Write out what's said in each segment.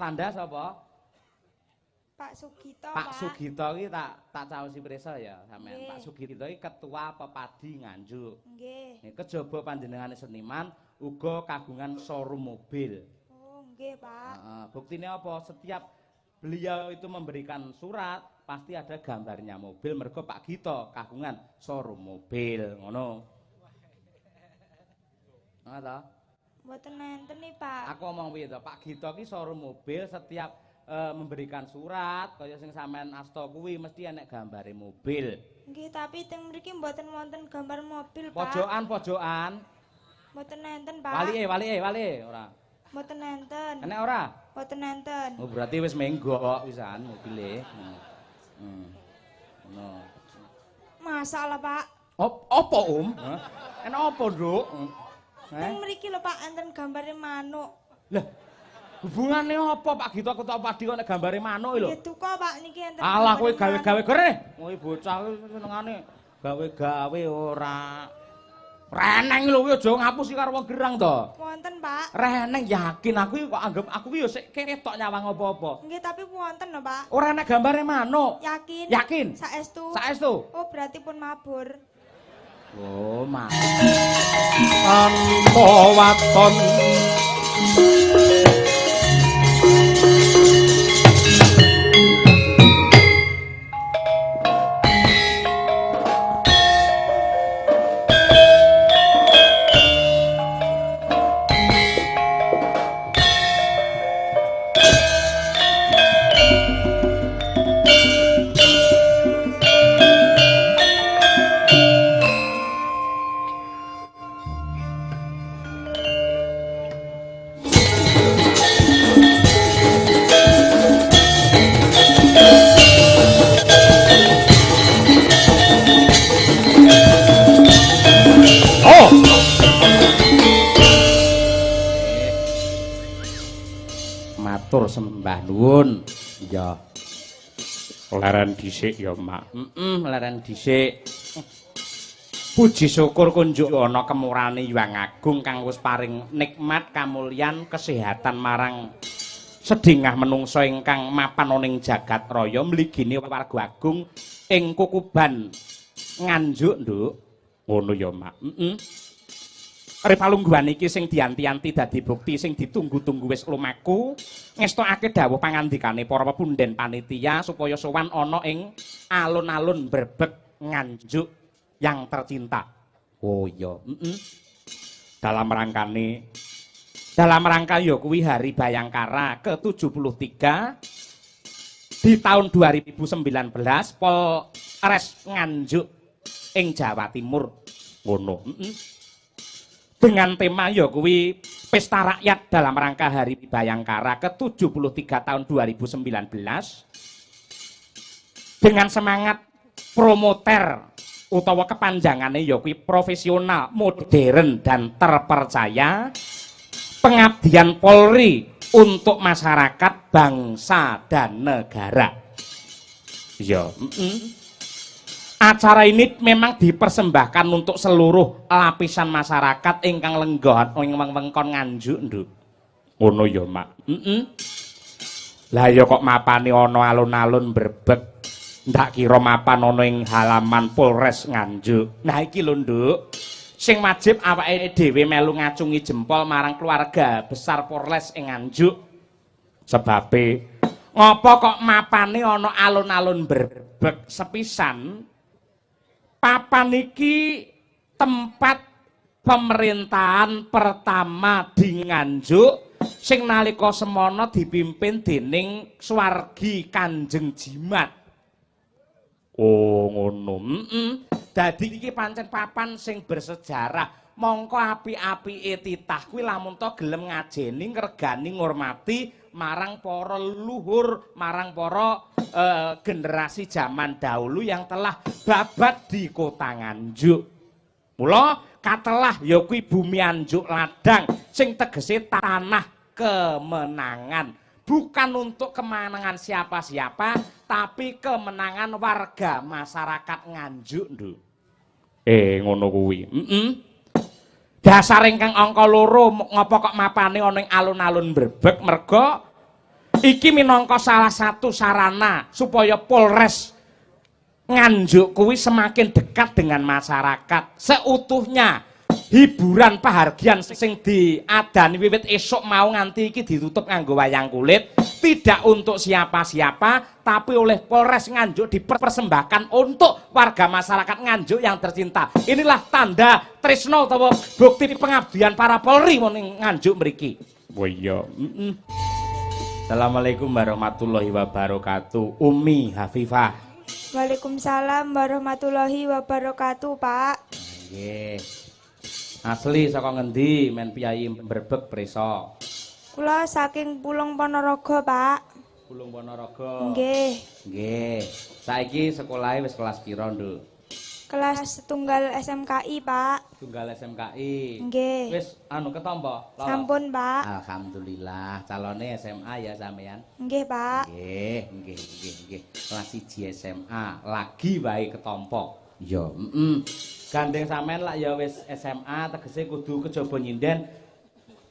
tanda sapa? Pak Sugito, Pak Sugito iki tak caosi prisa ya sampean. Pak Sugito iki ketua Pepadi Nganjuk. Nggih. Nek kejaba panjenengane seniman uga kagungan showroom mobil. Oh, nggih, Pak. Heeh, buktine apa? Setiap beliau itu memberikan surat pasti ada gambarnya mobil mergo Pak Gito kagungan showroom mobil ngono. Ngono Mboten nenten nih, Pak. Aku ngomong piye to, Pak Gito ki showroom mobil setiap memberikan surat kaya sing sampean asta kuwi mesti enek gambare mobil. Nggih, tapi teng mriki mboten wonten gambar mobil, Pak. Pojokan. Mboten nenten, Pak. Walike ora. Mboten nenten. Enek ora? Mboten nenten. Oh, berarti wis menggok pisan mobile. Ngono. Masalah, Pak. Apa, Om? Enak apa, Nduk? Teng mriki lho, Pak, enten gambare manuk. Lah, hubungane apa Pak Gito ketua padi kok nek gambare manuk lho? Nggih duka, Pak, niki enten. Alah kowe gawe-gawe kere. Kowe bocah senengane gawe-gawe ora. Reneng lho kuwi aja ngapusi karo wong gerang to. Wonten, Pak. Reneng yakin aku kok anggap aku ki yo sik ketok nyawang apa-apa. Nggih, tapi wonten lho, Pak. Ora enek gambare manuk. Yakin? Yakin? Saestu. Saestu. Oh, berarti pun mabur. Oh, tanpa waton matur sembah nuwun. Ya. Leren dhisik ya, Mak. Leren dhisik. Puji syukur kunjuk ana kemurane Hyang Agung kang wis paring nikmat kamulyan kesehatan marang sedingah menungso ingkang mapan ning jagat raya mligine warga agung ing Kukuban Nganjuk, Nduk. Ngono ya, Mak. Ripalungguhan iki sing dianti-anti dadi bukti sing ditunggu-tunggu wis lumaku ngestokake dawuh pangandikane para pepunden panitia supaya sowan ana ing alun-alun Brebeg Nganjuk yang tercinta. Oh iya, dalam rangka ya kuwi Hari Bayangkara ke-73 di tahun 2019 Polres Nganjuk ing Jawa Timur. Ngono. Dengan tema ya kuwi Pesta Rakyat dalam rangka Hari Bayangkara ke-73 tahun 2019 dengan semangat promoter utawa kepanjangannya ya kuwi profesional, modern dan terpercaya, pengabdian Polri untuk masyarakat, bangsa dan negara. Ya, acara ini memang dipersembahkan untuk seluruh lapisan masyarakat ingkang lenggohan ing wewengkon Nganjuk, Nduk. Ngono ya, Mak. Lah ya kok mapane ana alun-alun Brebeg, ndak kira mapan ana ing halaman Polres Nganjuk. Nah iki lho, Nduk. Sing wajib awake dhewe melu ngacungi jempol marang keluarga besar Polres ing Nganjuk. Sebabe ngopo kok mapane ana alun-alun Brebeg sepisan? Papan iki tempat pemerintahan pertama di Nganjuk sing nalika semana dipimpin dening Swargi Kanjeng Jimat. Oh ngono. Dadi iki pancen papan sing bersejarah. Mongko api-apike titah kuwi lamun to gelem ngajeni, ngregani, ngurmati marang para leluhur, marang para generasi zaman dahulu yang telah babat di kota Nganjuk. Mula katelah ya kuwi bumi Anjuk Ladang sing tegese tanah kemenangan. Bukan untuk kemenangan siapa-siapa, tapi kemenangan warga masyarakat Nganjuk, Nduk. Ngono kuwi. Dasar ingkang angka loro ngopo kok mapane ana ing alun-alun Brebeg merga Iki minangka salah satu sarana supaya Polres Nganjuk kuwi semakin dekat dengan masyarakat. Seutuhnya hiburan pahargyan sing diadani wiwit esuk mau nganti iki ditutup nganggo wayang kulit tidak untuk siapa-siapa tapi oleh Polres Nganjuk dipersembahkan untuk warga masyarakat Nganjuk yang tercinta. Inilah tanda tresno utawa bukti pengabdian para Polri ning Nganjuk mriki. Oh iya. Assalamualaikum warahmatullahi wabarakatuh. Umi Hafifah. Waalaikumsalam warahmatullahi wabarakatuh, Pak. Nggih. Asli saka ngendi men piyai Mbrebeg preso? Kula saking Pulung Ponorogo, Pak. Pulung Ponorogo. Nggih. Nggih. Saiki sekolahe wis kelas pira, Nduk? Kelas setunggal SMKI, Pak. Tunggal SMKI. Nggih. Wis anu ketampa? Lolos? Sampun, Pak. Alhamdulillah, calone SMA ya sampean. Nggih, Pak. Nggih. Kelas 1 SMA, lagi wae ketampa. Ya, Gandeng sampean lak ya wis SMA, tegese kudu kejaba nyinden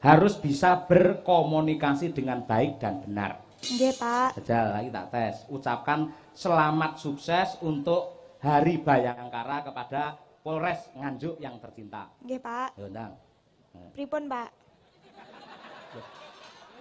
harus bisa berkomunikasi dengan baik dan benar. Nggih, Pak. Jajal lagi tak tes. Ucapkan selamat sukses untuk Hari Bayangkara kepada Polres Nganjuk yang tercinta. Nggih, Pak. Ya, Ndang. Pripun, Pak?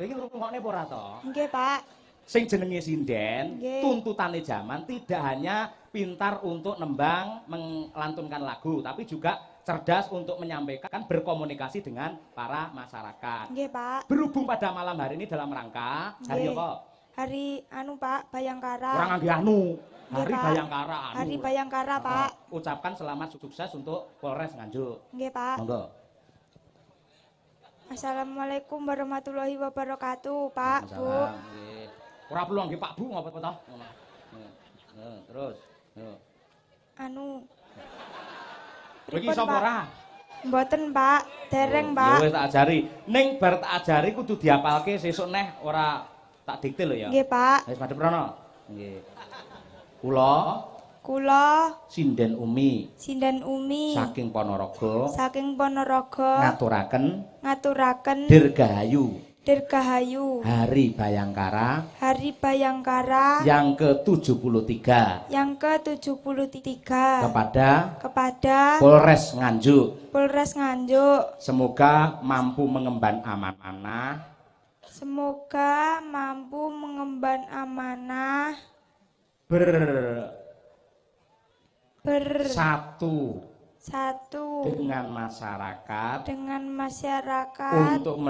Iki ngrungokne apa ora to? Nggih, Pak. Sing jenenge sinden, Nggih. tuntutane zaman tidak hanya pintar untuk nembang, melantunkan lagu, tapi juga cerdas untuk menyampaikan, berkomunikasi dengan para masyarakat. Nggih, Pak. Berhubung pada malam hari ini dalam rangka hari Nggih. apa? Hari anu, Pak, Bayangkara. Orang ngangge anu. Nggih, Hari Pak. Bayangkara anu. Hari Bayangkara, Pak. Ucapkan selamat sukses untuk Polres Nganjuk. Nggih, Pak. Monggo. Assalamualaikum warahmatullahi wabarakatuh, Pak, Bu. Waalaikumsalam. Nggih. Ora perlu nggih Pak Bu ngopo to? Ngono. Terus. Yo. Anu. Kowe iki Pripun, sapa Pak? ora? Mboten, Pak. Dereng, Ya Pak. wis tak ajari. Ning bar tak ajari kudu diapalke sesuk neh ora tak dikte lho ya. Nggih, Pak. Wis madhep rono. Nggih. Kula Sinden Sinden Umi Umi saking Ponorogo ngaturaken Dirgahayu Hari Bayangkara Hari Bayangkara yang ke-73 kepada Polres Nganjuk. Polres Nganjuk. Semoga mampu mengemban amanah. Semoga mampu mengemban amanah bersatu dengan masyarakat untuk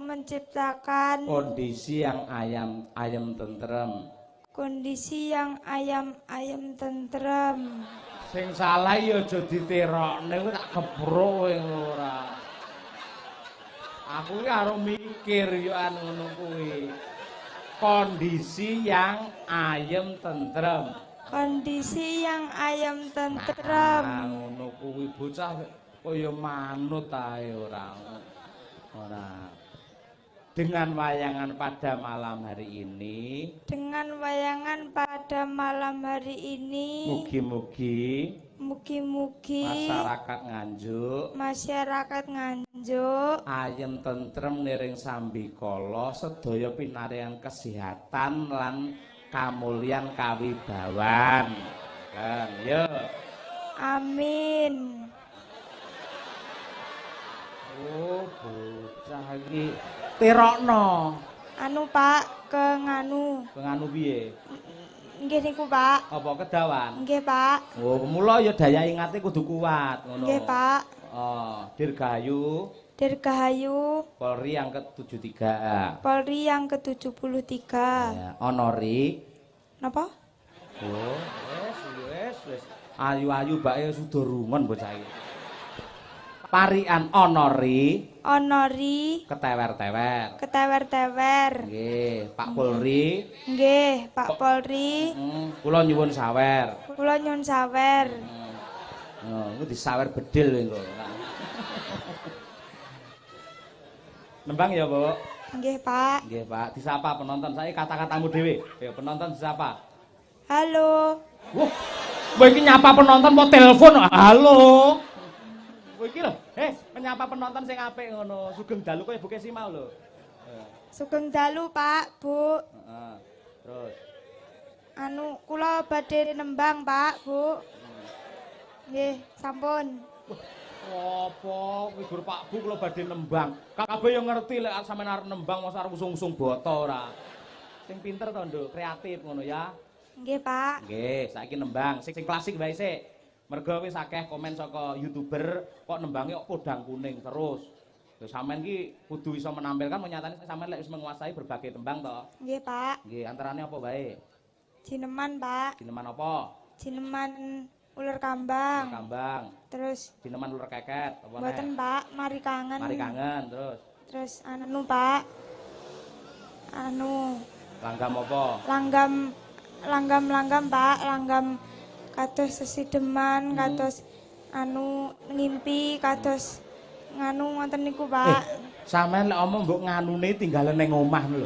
menciptakan kondisi yang ayam tentrem. Sing salah ya aja diterokne kuwi tak kebrok kowe ora. Aku iki karo mikir yo anu ngono kuwi. Kondisi yang ayam tentrem. Nah, ngono kuwi bocah kaya manut ae ora. Dengan wayangan pada malam hari ini. Mugi-mugi masyarakat Nganjuk ayem tentrem niring sambikala sedaya pinaringan kesehatan lan kamulyan kawibawan. Kan, yo. Amin. Oh, bocah iki terokno. Anu, Pak, ke nganu. Ke nganu piye? Nggih niku, Pak. Apa kedawan? Nggih, Pak. Oh, mula ya daya ingate kudu kuat ngono. Nggih, Pak. Oh, Dirgahayu Polri yang ke-73. Ya, Honori. Napa? Oh, wes. Ayu-ayu bake sudah rungon bocah iki. Parian Honori ketewer-tewer. Nggih, Pak Polri. Nggih, Pak Polri. Kula nyuwun sawer. Oh, iku disawer bedil engko. Nembang ya, Bu? Nggih, Pak. Nggih, Pak. Disapa penonton. Saiki kata-katamu dhewe. Ayo penonton disapa. Halo. Wah, kowe iki nyapa penonton mau telepon. Halo. Kowe iki lho, menyapa penonton sing apik ngono. Sugeng dalu koyo buke si mau lho. Sugeng dalu, Pak, Bu. Heeh. Terus Kula badhe nembang, Pak, Bu. Nggih, sampun. apa kuwi Gur Pak Bu kula badhe nembang. Kabeh yo ngerti lek sampean arep nembang mosok arep usung-usung boto ora. Sing pinter to, Nduk, kreatif ngono ya. Nggih, Pak. Nggih, saiki nembang sing klasik wae sik. Mergo wis akeh komen saka YouTuber kok nembange kok podang kuning terus. Terus sampean ki kudu iso menampilkan menyatane sampean lek wis menguasai berbagai tembang to. Nggih, Pak. Nggih, antarane apa wae? Jineman, Pak. Jineman apa? Jineman uler kambang. Kambang. Terus Jineman ular keket apa mboten, Pak, mari kangen. Mari kangen terus. Terus Pak. Langgam apa? Langgam, Pak. Langgam kados sesideman, kados ngimpi, kados ngoten niku, Pak. Sampeyan lek omong mbok nganune tinggalen ning omah lho.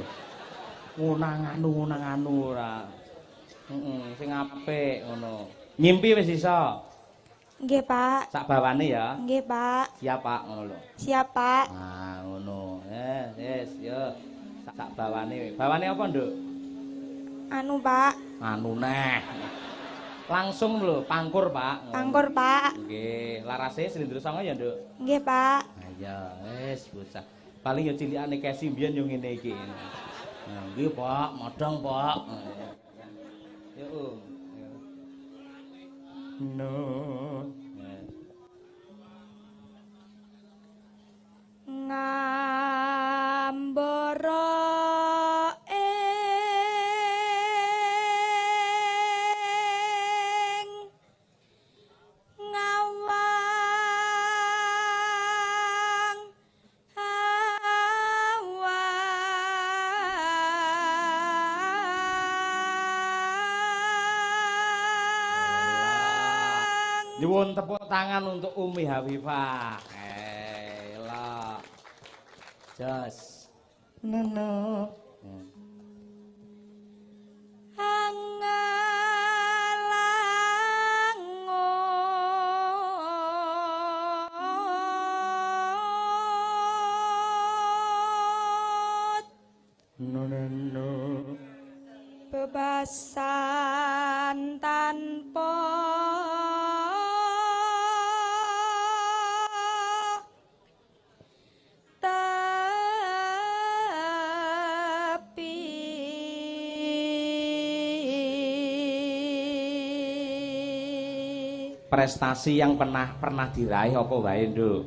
Ngunang-anu ora. Sing apik ngono. Nyimpi wis iso. Nggih, Pak. Sak bawane ya. Nggih, Pak. Siap, Pak, ngono lho. Siap, Pak. Ah, ngono. Wis, yo. Sak bawane. Bawane apa, Nduk? Pak. Anu neh. Langsung lho, pangkur, Pak. Pangkur, Pak. Nggih, larase silindro songo ya, Nduk? Nggih, Pak. Ayo, wis bocah. Paling ya cilikane Kesi mbiyen yo ngene iki. Nah, nggih, Pak, modong, Pak. Yo, Om. No. Ngambara ing ngawang Nyuwun tepuk tangan untuk Umi Hafifah. Elok. Jos. Nono. Bebasan tanpa tepi. Prestasi yang pernah diraih apa wae, Nduk?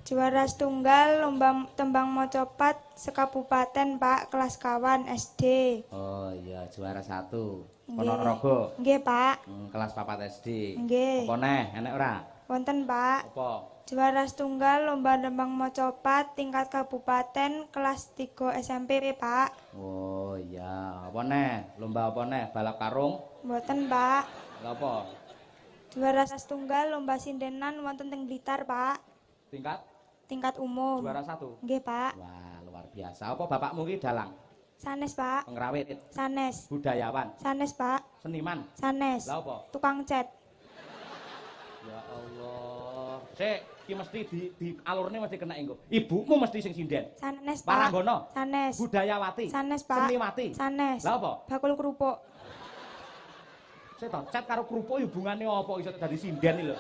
Juara setunggal lomba tembang mocopat sekabupaten, Pak, kelas kawan SD. Oh iya, juara 1. Nggih. Ponorogo. Nggih, Pak. Kelas 4 SD. Nggih. Apa neh, enek ora? Wonten, Pak. Apa? Juara setunggal lomba tembang mocopat tingkat kabupaten kelas 3 SMP, Pak. Oh iya, apa neh? Lomba apa neh? Balap karung? Mboten, Pak. Lha apa? Juara setunggal lomba sindenan wonten teng Blitar, Pak. Tingkat umum. Juara 1. Nggih, Pak. Wah, luar biasa. Apa bapakmu ki dalang? Sanes, Pak. Pengrawit? Sanes. Budayawan? Sanes, Pak. Seniman? Sanes. Lah apa? Tukang cat. Ya Allah. Sik, iki mesti di alurne mesti kena engko. Ibumu mesti sing sinden. Sanes, Pak. Paranggono? Sanes. Budayawati? Sanes, Pak. Seniwati? Sanes. Lah apa? Bakul kerupuk. Sik to, cat karo kerupuk hubungane apa iso dadi sinden iki lho.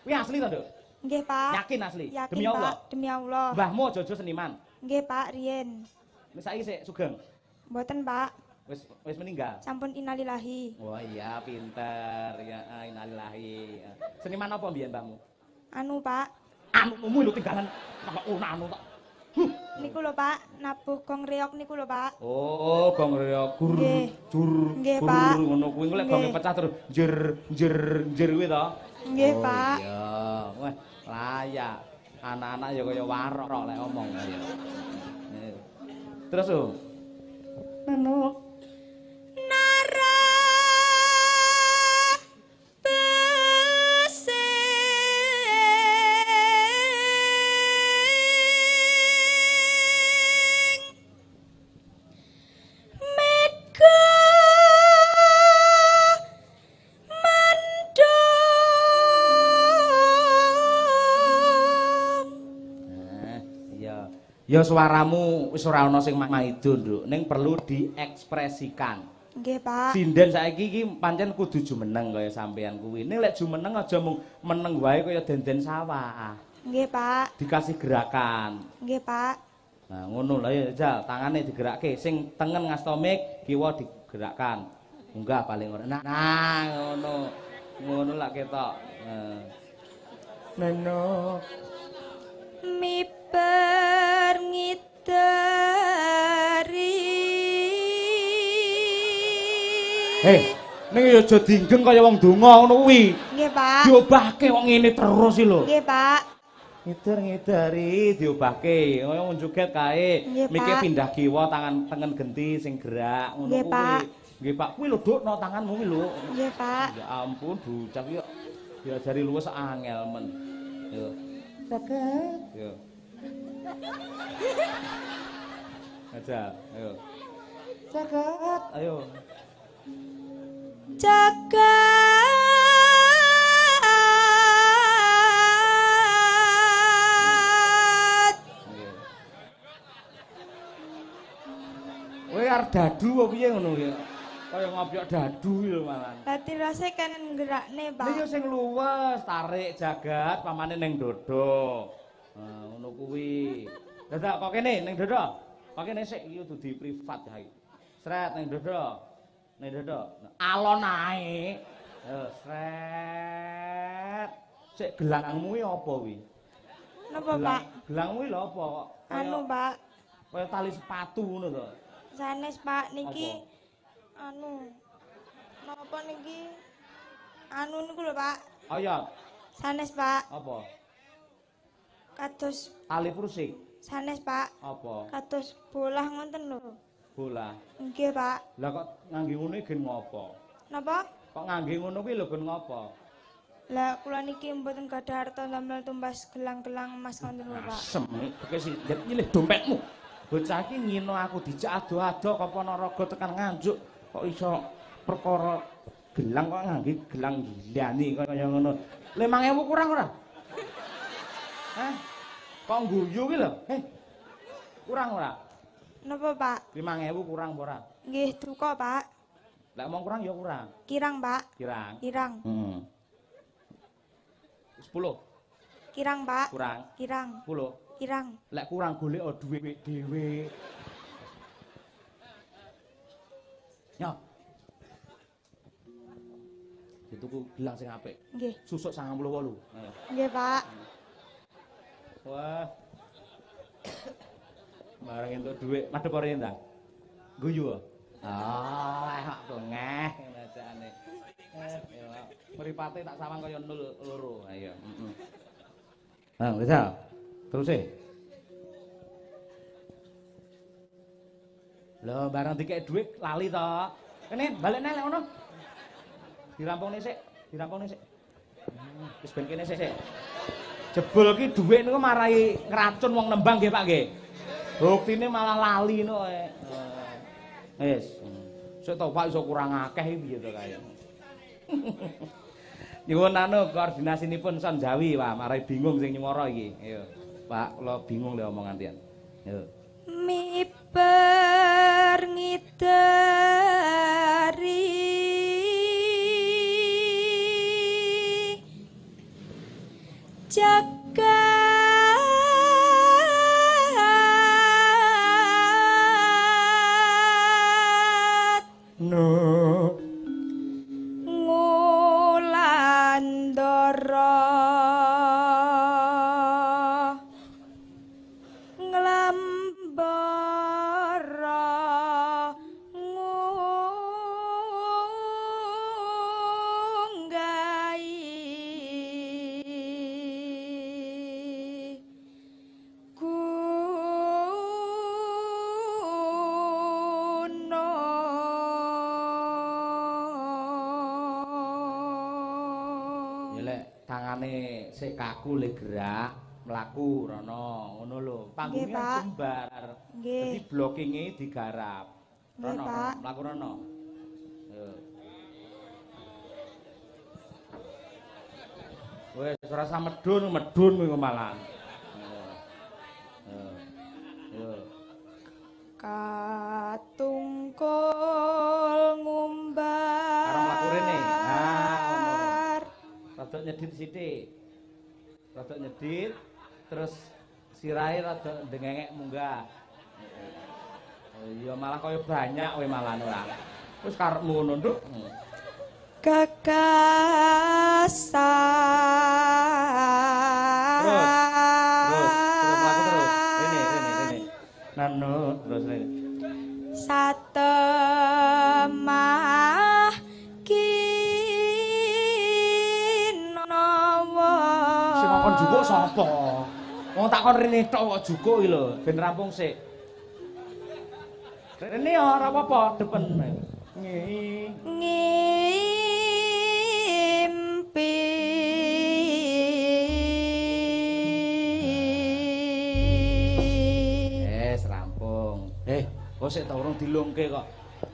Kuwi asli to, Nduk? Nggih, Pak. Yakin asli? Yakin, Demi Allah? Pak. Demi Allah. Mbahmu aja seniman. Nggih, Pak, riyen. Wis saiki sik sugeng. Mboten, Pak. Wis meninggal. Sampun innalillahi. Wah iya pinter ya innalillahi. Seniman apa mbiyen mbahmu? Pak. Anumu lho tinggalan anu tok. Niku lho, Pak, nabuh gong reok niku lho, Pak. Oh, gong reok gur Nggih. jur. Nggih, gur, Pak. Ngono kuwi lek gonge pecah terus jer kuwi to. Nggih, Oh, Pak. iya. Wah, layak. Anak-anak ya kaya warok lek omong ya. Terus, Om. Anu Nara besing mega mendung. iya. Ya Ya suaramu wis ora ana sing maido, Nduk. Ning perlu diekspresikan. Nggih, Pak. Sinden saiki iki pancen kudu jumeneng kaya sampean kuwi. Ning lek jumeneng aja mung meneng wae kaya denden sawah. Nggih, Pak. Dikasih gerakan. Nggih, Pak. Nah, ngono lah ya, Jal. Tangane digerakke, sing tengen ngastomik, kiwa digerakkan. Munggah paling ora. Nah, ngono. Ngono lak ketok. Neno Mi perniteri. Hei, ning ya aja dinggeng kaya wong donga ngono kuwi. Nggih, Pak. Diobahke wong ngene terus iki lho. Nggih, Pak. Ngidar-ngidari diobahke, kaya wong joget kae. Nggih, Miki Pak. pindah kiwa tangan tengen genti sing gerak ngono Nggih, kuwi. Pak. Nggih, Pak. Kuwi lho, Duk, no tanganmu kuwi lho. Nggih, Pak. Ya ampun, bocah iki diajari luwes angel men. Yo. Saged. Yo. Aja, ayo. Saged, ayo. Jagat. Kowe arep dadu apa piye ngono ya? Kaya ngobyok dadu lho malah. Dadi rase kan gerakne, Pak. Lha ya sing luwes, tarik jagat pamane ning dodo. Nah, ngono kuwi. Dadak kok kene ning dodo. Kok kene sik iki kudu di privat ya iki. Sret ning dodo. Ning dodo. Alon ae. Yo sret. Sik gelangmu iki apa kuwi? Napa, Pak? Gelangmu iki lho apa kok? Anu, Pak. Kaya tali sepatu ngono to. Sanes, Pak. Niki Apa? anu. Napa niki? Anu niku lho, Pak. Oyot. Sanes, Pak. Apa? Kados Tali prusik. sanes, Pak. Apa? Kados bolah ngoten lho. Bola. Nggih, Pak. Lah kok ngangge ngono gen ngopo? Napa? Kok ngangge ngono kuwi lho gen ngopo? Lah kula niki mboten gadah harta damel tumbas gelang-gelang emas ngoten lho, Pak. Asem, kowe sing nyilih dompetmu. Bocah iki ngino aku dijak ado-ado kok Ponorogo tekan Nganjuk kok iso perkara gelang kok ngangge gelang gilani kaya ngono. 5.000 kurang ora? Hah? Kok ngguyu ki lho? Kurang ora? Napa, Pak? 5.000 kurang apa ora? Nggih, duka, Pak. Lek omong kurang ya kurang. Kirang, Pak. Kirang. Kirang. 10 Kirang, Pak. kurang. Kirang. 10. Kirang. Lek kurang golek dhuwit dhewe. Yo. Dituku gelang sing apik. Nggih. Susuk 98. Ayo. Nggih, Pak. Wah. Bareng entuk dhuwit madhep ora endang. Guyu. Kok ngeh bacane. Ya, mripate tak sawang kaya 02. Ayo, heeh. Nah, wis ta. Terus e. Lho, bareng dikek dhuwit lali to. Kene balekne lek ngono. Dirampungne sik, dirampungne sik. Wis ben kene sik. Jebul ki dhuwit niku marai ngracun wong nembang nggih Pak nggih. Buktine malah lali no kowe. Wis. Sik to Pak iso kurang akeh iki piye to kaya. Nyuwun anu koordinasinipun son Jawi, Pak, marai bingung sing nyuwara iki. Ayo. Pak, kula bingung lho omongan tian. Yo. Mi perniteri. Jagat No. ngulandara nglambara ngunggahi Tangane sik kaku le gerak, mlaku rono, ngono lho. Panggunge Nggih, Pak. jembar. Nggih. Dadi blockinge digarap. Nggih, Rono, Pak. mlaku rono. Yo. Wes ora usah medun kowe malah. katungkul ngumbar. Karo mlaku rene. Nah, ngono. Rada nyedit sithik. Rada nyedit terus sirahe rada ndengengek munggah. Oh iya malah kaya banyak kowe malah ora. Wis karepmu ngono, Nduk. Kekasan. Terus mlaku terus. Rene. Nanu terus rene. Satemah kinawa. Sing ngomong jukuk sapa? Wong takon rene tok kok jukuk iki lho, ben rampung sik. Rene ora apa-apa, depen. Ngimpi. Rampung. Kok sik ta urung dilungke kok.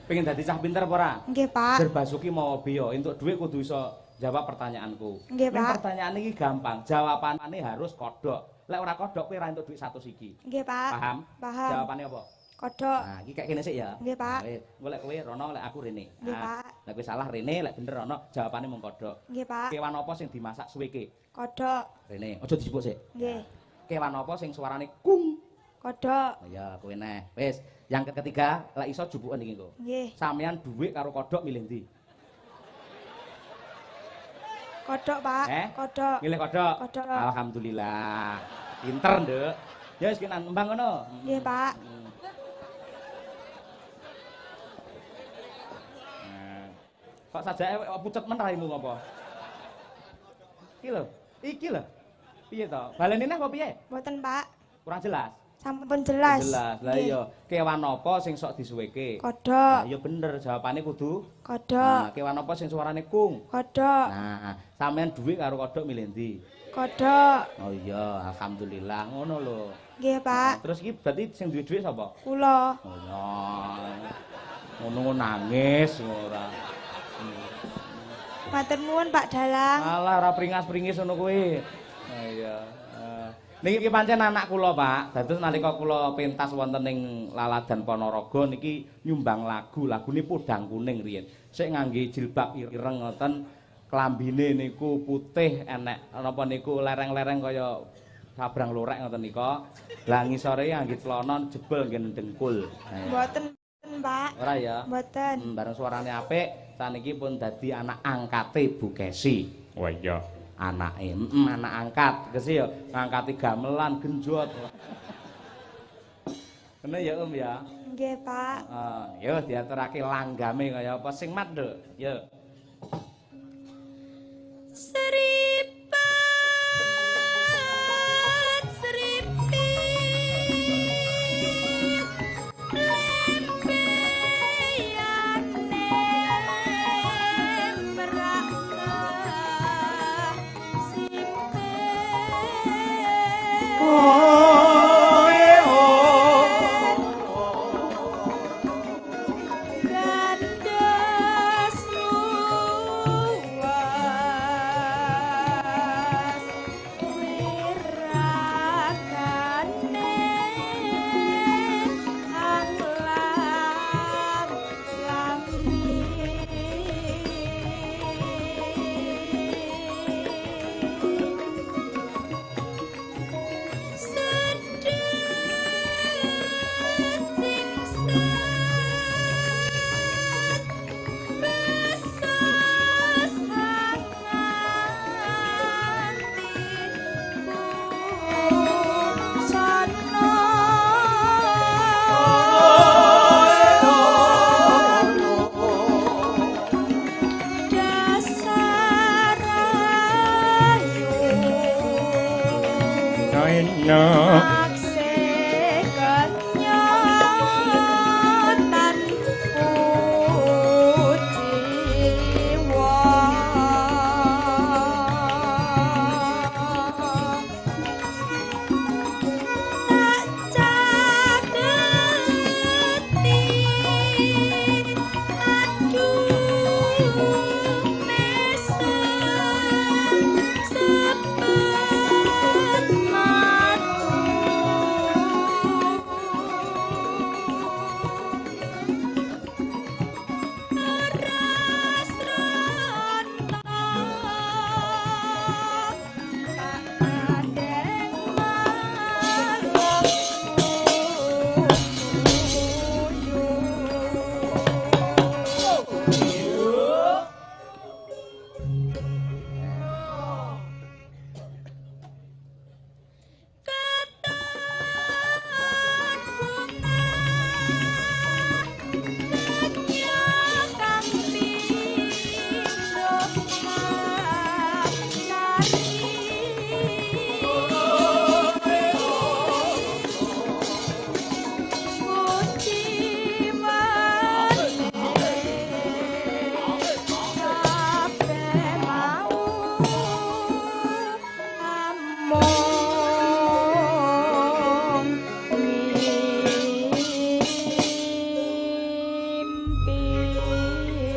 Pengen dadi cah pinter apa ora? Nggih, Pak. Jer Basuki mau beyo, entuk dhuwit kudu iso jawab pertanyaanku. Nggih, Pak. Pertanyaan iki gampang, jawabane harus kodhok. Lek ora kodhok kowe ora entuk dhuwit 100 iki. Nggih, Pak. Paham? Paham. Jawabane apa? Kodhok. Nah, iki kayak kene sik ya. Nggih, Pak. Engko lek kowe rono, lek aku rene. Nggih, Pak. Lek kowe salah rene, lek bener rono, jawabane mung kodhok. Nggih, Pak. Kewan apa sing dimasak suweke? Kodhok. Rene, aja disebut sik. Nggih. Kewan apa sing suarane kung? Kodhok. Oh ya, kowe neh. Wis, yang ketiga, lek iso jupuken iki engko. Nggih. Sampeyan dhuwit karo kodhok milih ndi? Kodhok, Pak. Kodhok. Milih kodhok. Kodhok. Alhamdulillah. Pinter, Nduk. Ya wis kena nembang ngono. Nggih, Pak. Kok sajake pucet men raimu apa? Iki lho. Piye to? Balene neh apa piye? Mboten, Pak. Kurang jelas. Sampun jelas. Jelas. Lah iya, kewan apa sing sok disuweke? Kodhok. Nah, ya bener, jawabane kudu Kodhok. Nah, kewan apa sing suarane kung? Kodhok. Nah, sampean dhuwit karo kodhok milih ndi? Kodhok. Oh iya, alhamdulillah ngono lho. Nggih, Pak. Terus iki berarti sing duwe dhuwit sapa? Kula. Oh ya. Ngono nangis ora. Matur nuwun, Pak Dalang. Alah ora pringas-pringis ngono kuwi. Oh iya. Niki pancen anak kula, Pak. Dados nalika kula pentas wonten ing Laladan Ponorogo niki nyumbang lagu. Lagune Podang Kuning riyen. Sik ngangge jilbab ireng ngoten, klambine niku putih enek napa niku lereng-lereng kaya sabrang lorek ngoten nika. Lah ngisore ngangge celana jebel nggih dengkul. Mboten, Pak. Ora ya? Mboten. Bareng suarane apik, saniki pun dadi anak angkate Bu Kesi. Oh iya. Anake, anak angkat, kesi ya ngangkati gamelan genjot. Kene ya Om ya. Nggih, Pak. Yo diaturake langgame kaya apa sing mat, Nduk. Yo. Seripat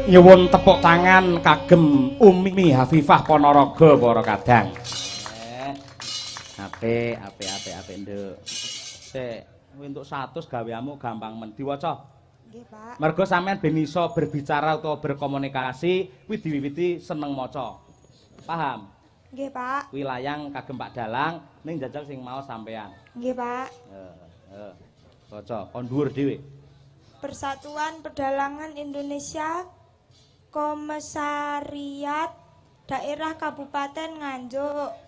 Nyuwun tepuk tangan kagem Umi Hafifah Ponorogo para kadang. Apik nduk. Sik, entuk 100 gaweanmu gampang men diwaca. Nggih, Pak. Mergo sampean ben iso berbicara utawa berkomunikasi kuwi diwiwiti seneng maca. Paham? Nggih, Pak. Wilayang kagem Pak Dalang ning jajal sing mau sampean. Nggih, Pak. Heeh. Waca kon dhuwur dhewe. Persatuan Pedalangan Indonesia Komisariat Daerah Kabupaten Nganjuk.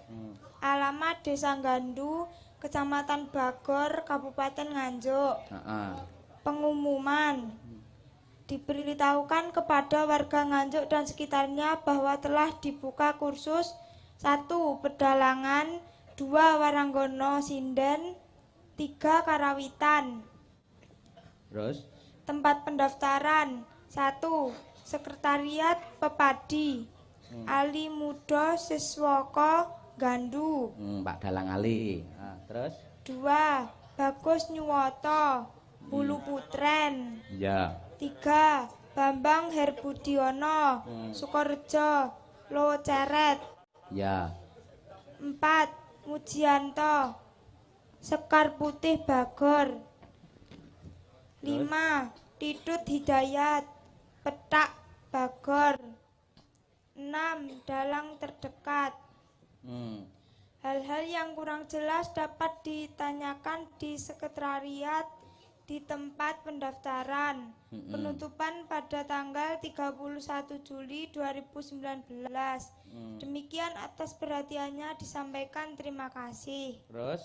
Alamat Desa Gandu, Kecamatan Bagor, Kabupaten Nganjuk. Pengumuman. Diberitahukan kepada warga Nganjuk dan sekitarnya bahwa telah dibuka kursus 1. Pedalangan, 2. Waranggono Sinden, 3. Karawitan. Terus Tempat pendaftaran 1. Sekretariat Pepadi Ali Mudo Siswoko Gandu. Pak Dalang Ali. Terus 2. Bagus Nyuwoto Bulu Putren. ya. 3. Bambang Herbudiono Sukorejo Lowo Ceret. Ya. 4. Mujianto Sekar Putih Bagor. 5. Tidut Hidayat Petak Bagor. 6. Dalang terdekat. Hal-hal yang kurang jelas dapat ditanyakan di sekretariat di tempat pendaftaran. Penutupan pada tanggal 31 Juli 2019. Demikian atas perhatiannya disampaikan terima kasih. Terus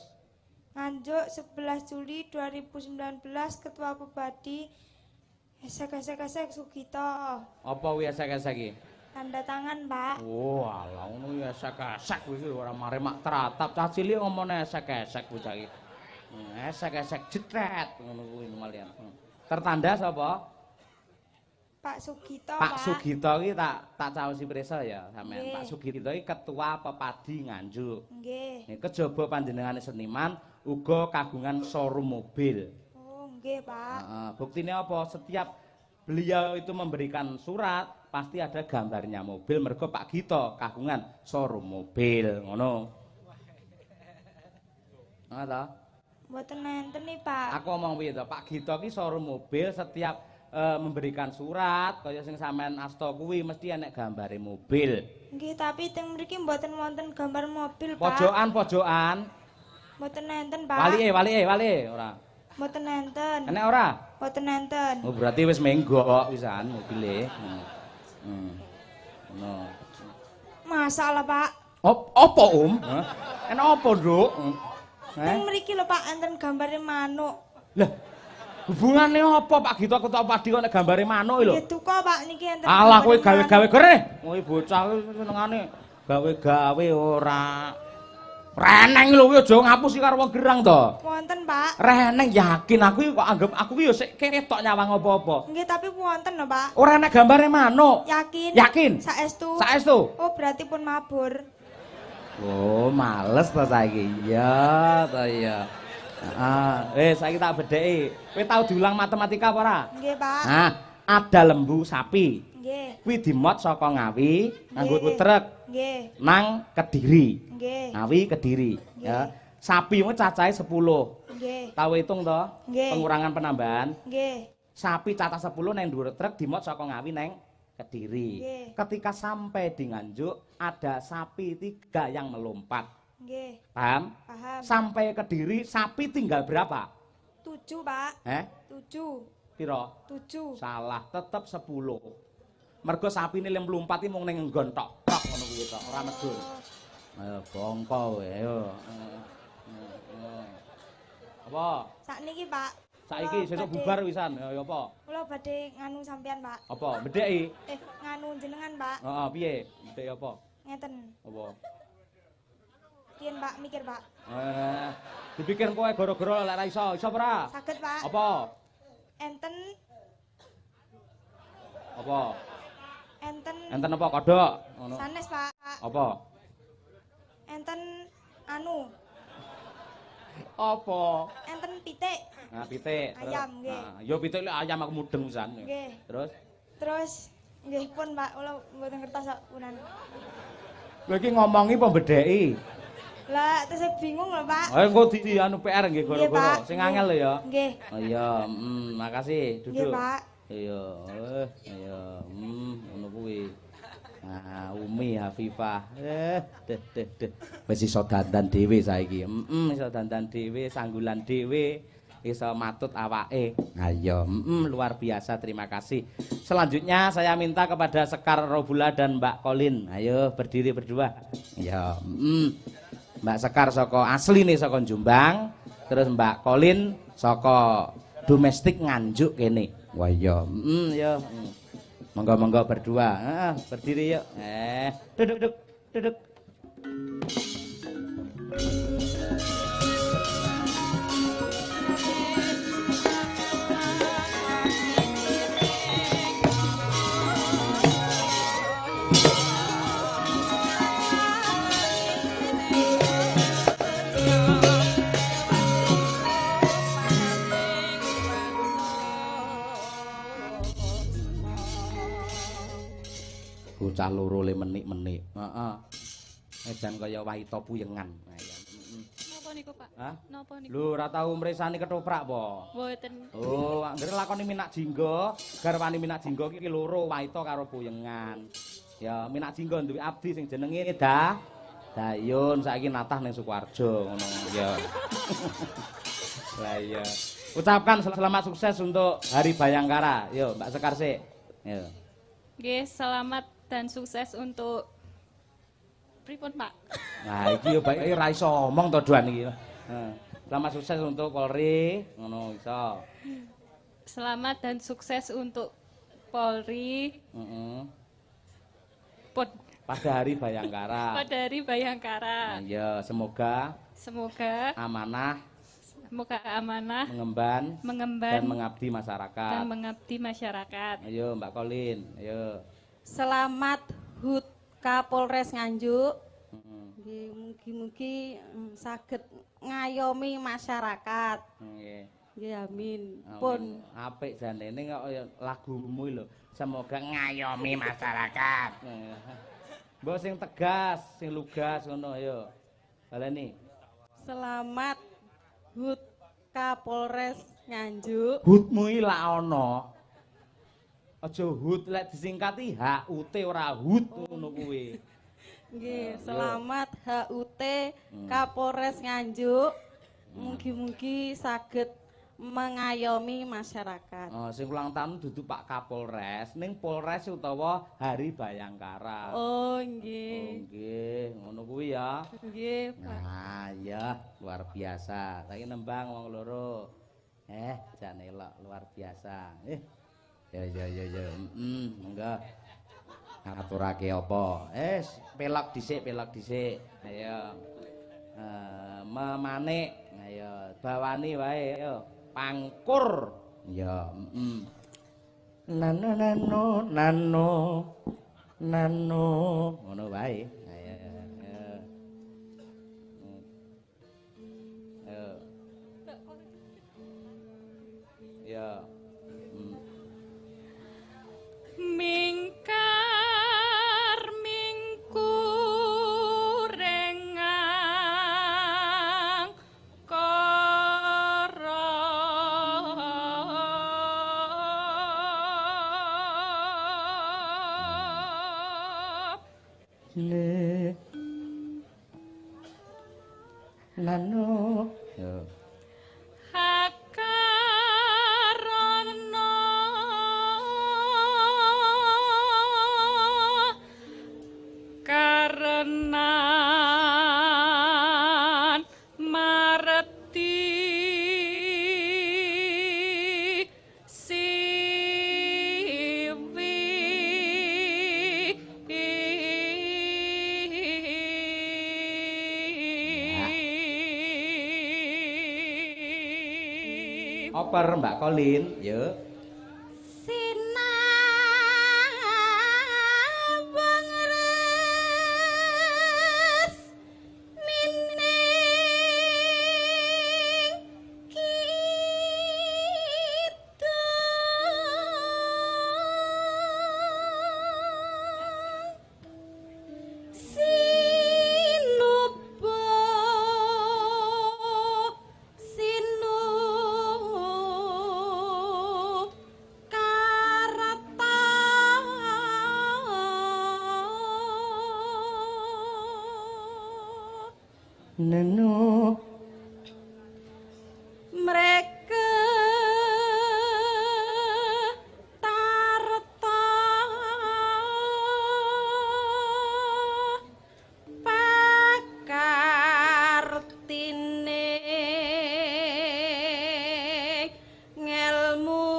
Nganjuk 11 Juli 2019 Ketua Pepadi Esek Sugito. apa kuwi esek-esek iki? Tanda tangan, Pak. Oh, alah ngono ya esek-esek kuwi ora mare mak teratap cah cilik ngomone esek-esek bocah iki. Esek-esek jetret ngono kuwi malian. Tertanda sapa? Pak Sugito, Pak Sugito iki tak caosi prisa ya sampean. Nggih. Pak Sugito iki Ketua Pepadi Nganjuk. Nggih. Nek kejaba panjenengane seniman uga kagungan showroom mobil. Oh, nggih, Pak. Buktine apa? Setiap beliau itu memberikan surat pasti ada gambarnya mobil mergo Pak Gito kagungan showroom mobil ngono. Ngono ta? Mboten nenten nih, Pak. Aku ngomong piye to? Pak Gito ki showroom mobil setiap memberikan surat kaya sing sampean asta kuwi mesti enek gambare mobil. Nggih, tapi teng mriki mboten wonten gambar mobil, Pak. Pojokan. Mboten nenten, Pak. Walike ora. Mboten nenten. Enek ora? Mboten nenten. Oh, berarti wis menggok pisan mobile. Ngono. Masalah, Pak. Apa, Hah? Enak apa, Nduk? Teng mriki lho, Pak, enten gambare manuk. Lah, hubungane apa Pak Gito aku tak padi kok nek gambare manuk lho. Nggih, duka, Pak, niki enten. Alah kowe gambare gawe-gawe kere. Kowe bocah kuwi senengane gawe-gawe ora. Reneng lho kuwi aja ngapusi karo wong gerang to. Wonten, Pak. Reneng yakin aku kok anggap aku kuwi ya sik ketok nyawang apa-apa. Nggih, tapi wonten lho, Pak. Ora enek gambare manuk. Yakin? Yakin? Saestu. Saestu. Oh, berarti pun mabur. Oh, males to saiki. Iya to iya. Saiki tak bedheki. Kowe tau diulang matematika apa ora? Nggih, Pak. Nah, ada lembu sapi. Nggih. Kuwi dimot saka Ngawi nganggo Nggih. truk Nggih. nang Kediri. Nggih. Ngawi Kediri, ya. Sapi mu cacahe 10. Nggih. Tahu hitung to? Nggih. Pengurangan penambahan. Nggih. Sapi cacah 10 nang dhuwur truk dimot saka Ngawi nang Kediri. Nggih. Ketika sampai di Nganjuk ada sapi 3 yang melompat. Nggih. Paham? Paham. Sampai Kediri sapi tinggal berapa? 7, Pak. 7. Piro? 7. Salah, tetep 10. Mergo sapine lem mlumpati mung ning nggon tok ngono kuwi tok, ora medhun. Ayo bongko kowe, ayo. Apa? Sakniki, Pak. Saiki sesuk bubar wisan. Ya apa? Kula badhe nganu sampean, Pak. Apa? Bedheki? Nganu jenengan, Pak. Heeh, piye? Bedheki apa? Ngeten. Apa? Piyen, Pak, mikir, Pak. Dipikir kowe gara-gara lek ra iso. Iso ora? Saged, Pak. Apa? Enten Apa? enten Apa kodhok? Ngono. sanes, Pak. Apa? Enten anu, Apa? enten pitik. Nah, pitik. Ayam, nggih. Nah, ya pitik lek ayam aku mudeng pisan. Nggih. Terus? Terus Nggih pun, Pak. Kula mboten ngertos kok punan. Lha iki ngomongi apa bedheki? Lah, terus saya bingung lho, Pak. Engko di anu PR nggih gara-gara. Sing angel lho ya. Nggih. Oh iya, makasih. Duduk. Nggih, Pak. Iya, iya, ngono kuwi. Nah, Umi Hafifah. Deh. Wis iso dandan dhewe saiki. Iso dandan dhewe, sanggulan dhewe, iso matut awake. Nah iya, luar biasa, terima kasih. Selanjutnya saya minta kepada Sekar Robula dan Mbak Kolin. Ayo berdiri berdua. Ya, Mbak Sekar saka asli nih saka Jombang, terus Mbak Kolin saka domestik Nganjuk kene. Wah iya, ya. Monggo-monggo berdua. Berdiri yuk. Duduk. Bocah loro le menik-menik. Heeh. Edan kaya waita puyengan. Napa niku, Pak? Hah? Napa niku? Lho, ora tau mresani ketoprak apa? Mboten. Oh, anggere lakoni minak jingga, garwane minak jingga iki loro waita karo puyengan. Ya, minak jingga duwe abdi sing jenenge Dayun, saiki natah ning Sukoharjo ngono ya. Lah iya. Ucapkan selamat sukses untuk Hari Bayangkara. Yo, Mbak Sekar sik. Yo. Nggih, selamat dan sukses untuk pripun, Pak? Nah, iki yo bae ora iso omong to doan iki. Selamat sukses untuk Polri, ngono iso. Selamat dan sukses untuk Polri. Pada Hari Bayangkara. Pada Hari Bayangkara. Nah, ya, semoga amanah, mengemban dan mengabdi masyarakat. Ayo Mbak Kolin, ayo. Selamat HUT Kapolres Nganjuk. Mugi-mugi saged ngayomi masyarakat. Nggih. Nggih, amin. Pun apik janene kok lagumu lho. Semoga ngayomi masyarakat. Mbok sing tegas, sing lugas ngono ayo. Baleni. Selamat HUT Kapolres Nganjuk. HUT-mu iki lak ana. Aja HUT lek disingkati HUT ora HUT ngono kuwi. Nggih, selamat HUT Kapolres Nganjuk. Mugi-mugi saged mengayomi masyarakat. Oh, sing ulang tahun dudu Pak Kapolres, ning Polres utawa Hari Bayangkara. Oh, nggih. Nggih, ngono kuwi ya. Nggih, Pak. Nah, ya, luar biasa. Saiki nembang wong loro. Jak nelok luar biasa. Ya. Monggo. Ngaturake apa? Pelok dhisik. Ayo. Memanik. Ayo, bawani wae, ayo. Pangkur. Ya, Nano. Ngono wae. Ayo. Ya. Mingkar mingkurengang kara Le Nano. Ya. Hakarana karenan mareti Oper Mbak Kolin, yuk. Sinabang res nining kita Nenu mereka tarta pakartine ngelmu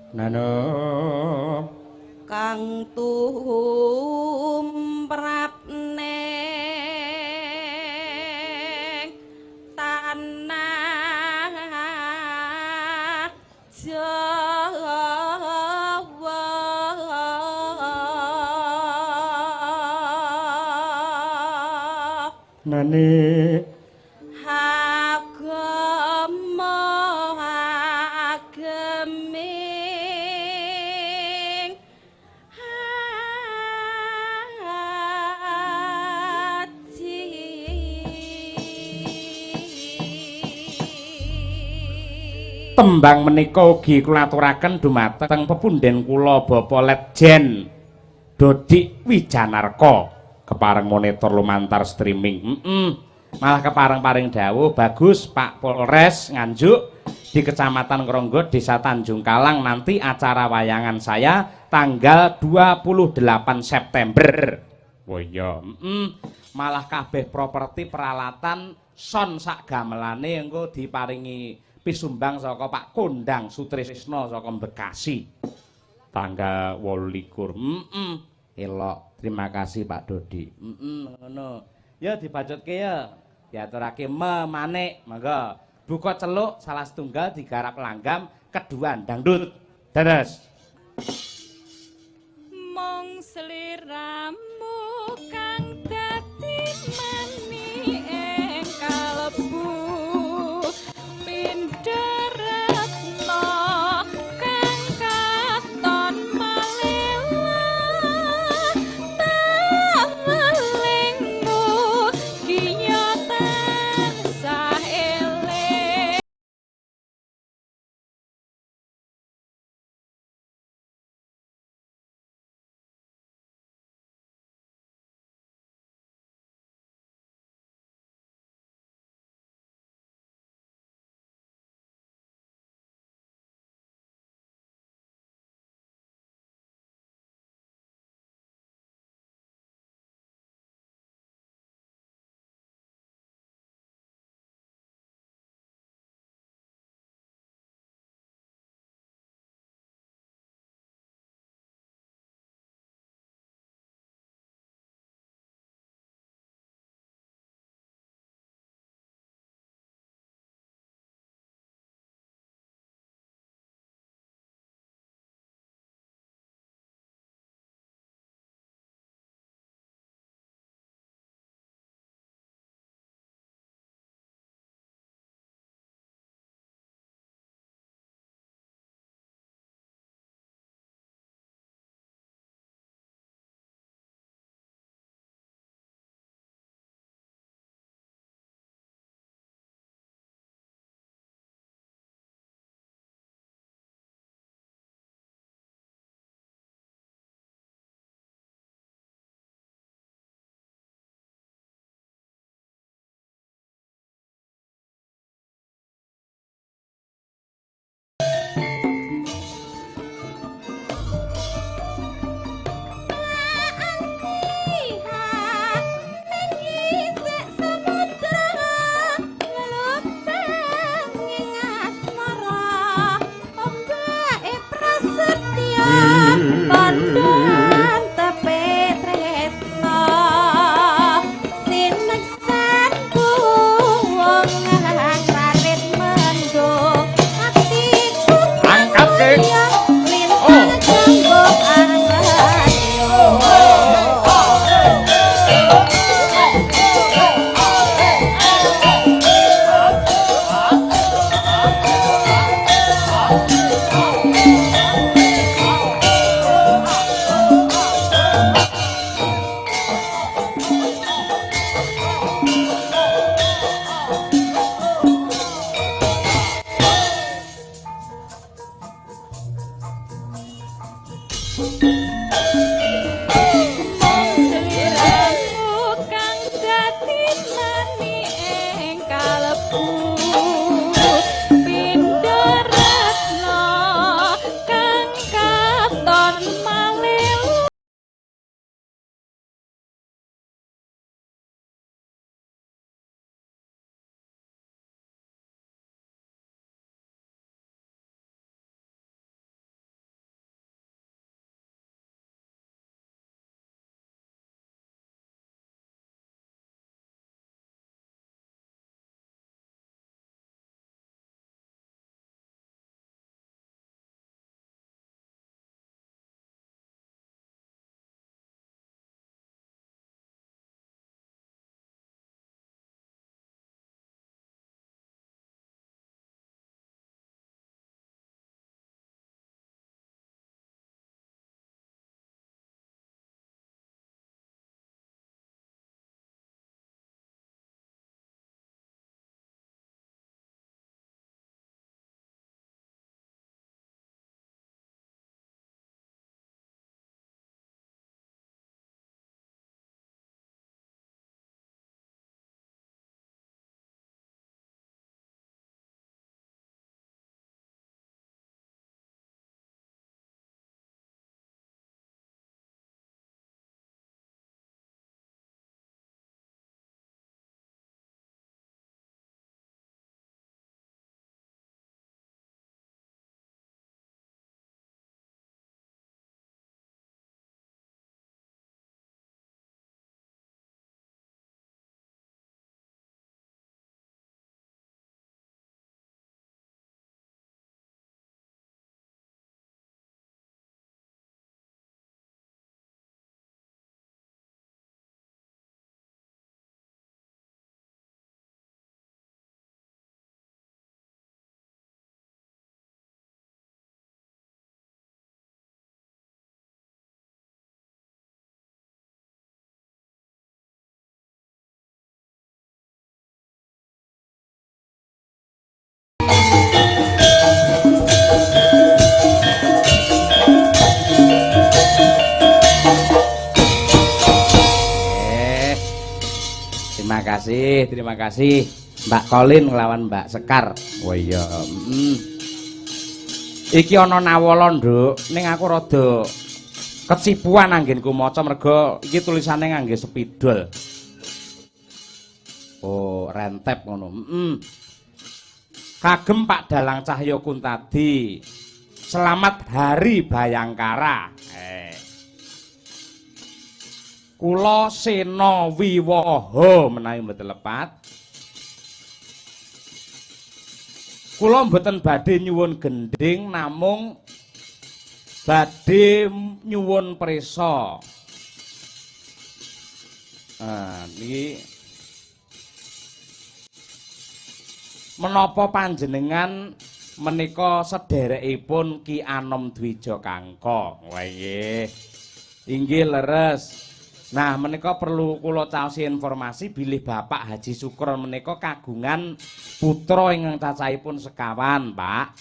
Nanu kang tumrap neng tanah Jawa Nani ageming tembang menika ugi kula aturaken dumateng pepundhen kula Bapak Letjen Dodik Wijanarka kepareng monitor lumantar streaming. Malah kepareng-paring dawuh bagus Pak Polres Nganjuk di Kecamatan Ngronggo Desa Tanjung Kalang nanti acara wayangan saya tanggal 28 September. Oh iya, malah kabeh properti peralatan son sak gamelane engko diparingi pisumbang saka Pak Kondang Sutrisno saka Bekasi tanggal 28. Elok, terima kasih Pak Dodi. Ngono. Ya dibacutke ya. Diaturake memanik, monggo. Buka celuk salah setunggal digarap langgam, keduan dangdut. Dados. Mong sliramu kang dadi mani ing kalbu pindharetna kang katon malela talingmu kiya tansah eling. Terima kasih. Mbak Colin nglawan Mbak Sekar. Oh iya. Iki ana nawala, Nduk. Ning aku rada kecipuan anggenku maca merga iki tulisane ngangge spidol. Oh, rentep ngono. Kagem Pak Dalang Cahya Kuntadi. Selamat Hari Bayangkara. Kula Sena Wiwaha menawi mboten lepat. Kula mboten badhe nyuwun gending namung badhe nyuwun prisa. Niki menapa panjenengan menika sederekipun Ki Anom Dwija Kangka. Wah nggih. Inggih leres. Nah, menika perlu kula caosi informasi bilih Bapak Haji Sukron menika kagungan putra ingkang cacahipun sekawan, Pak.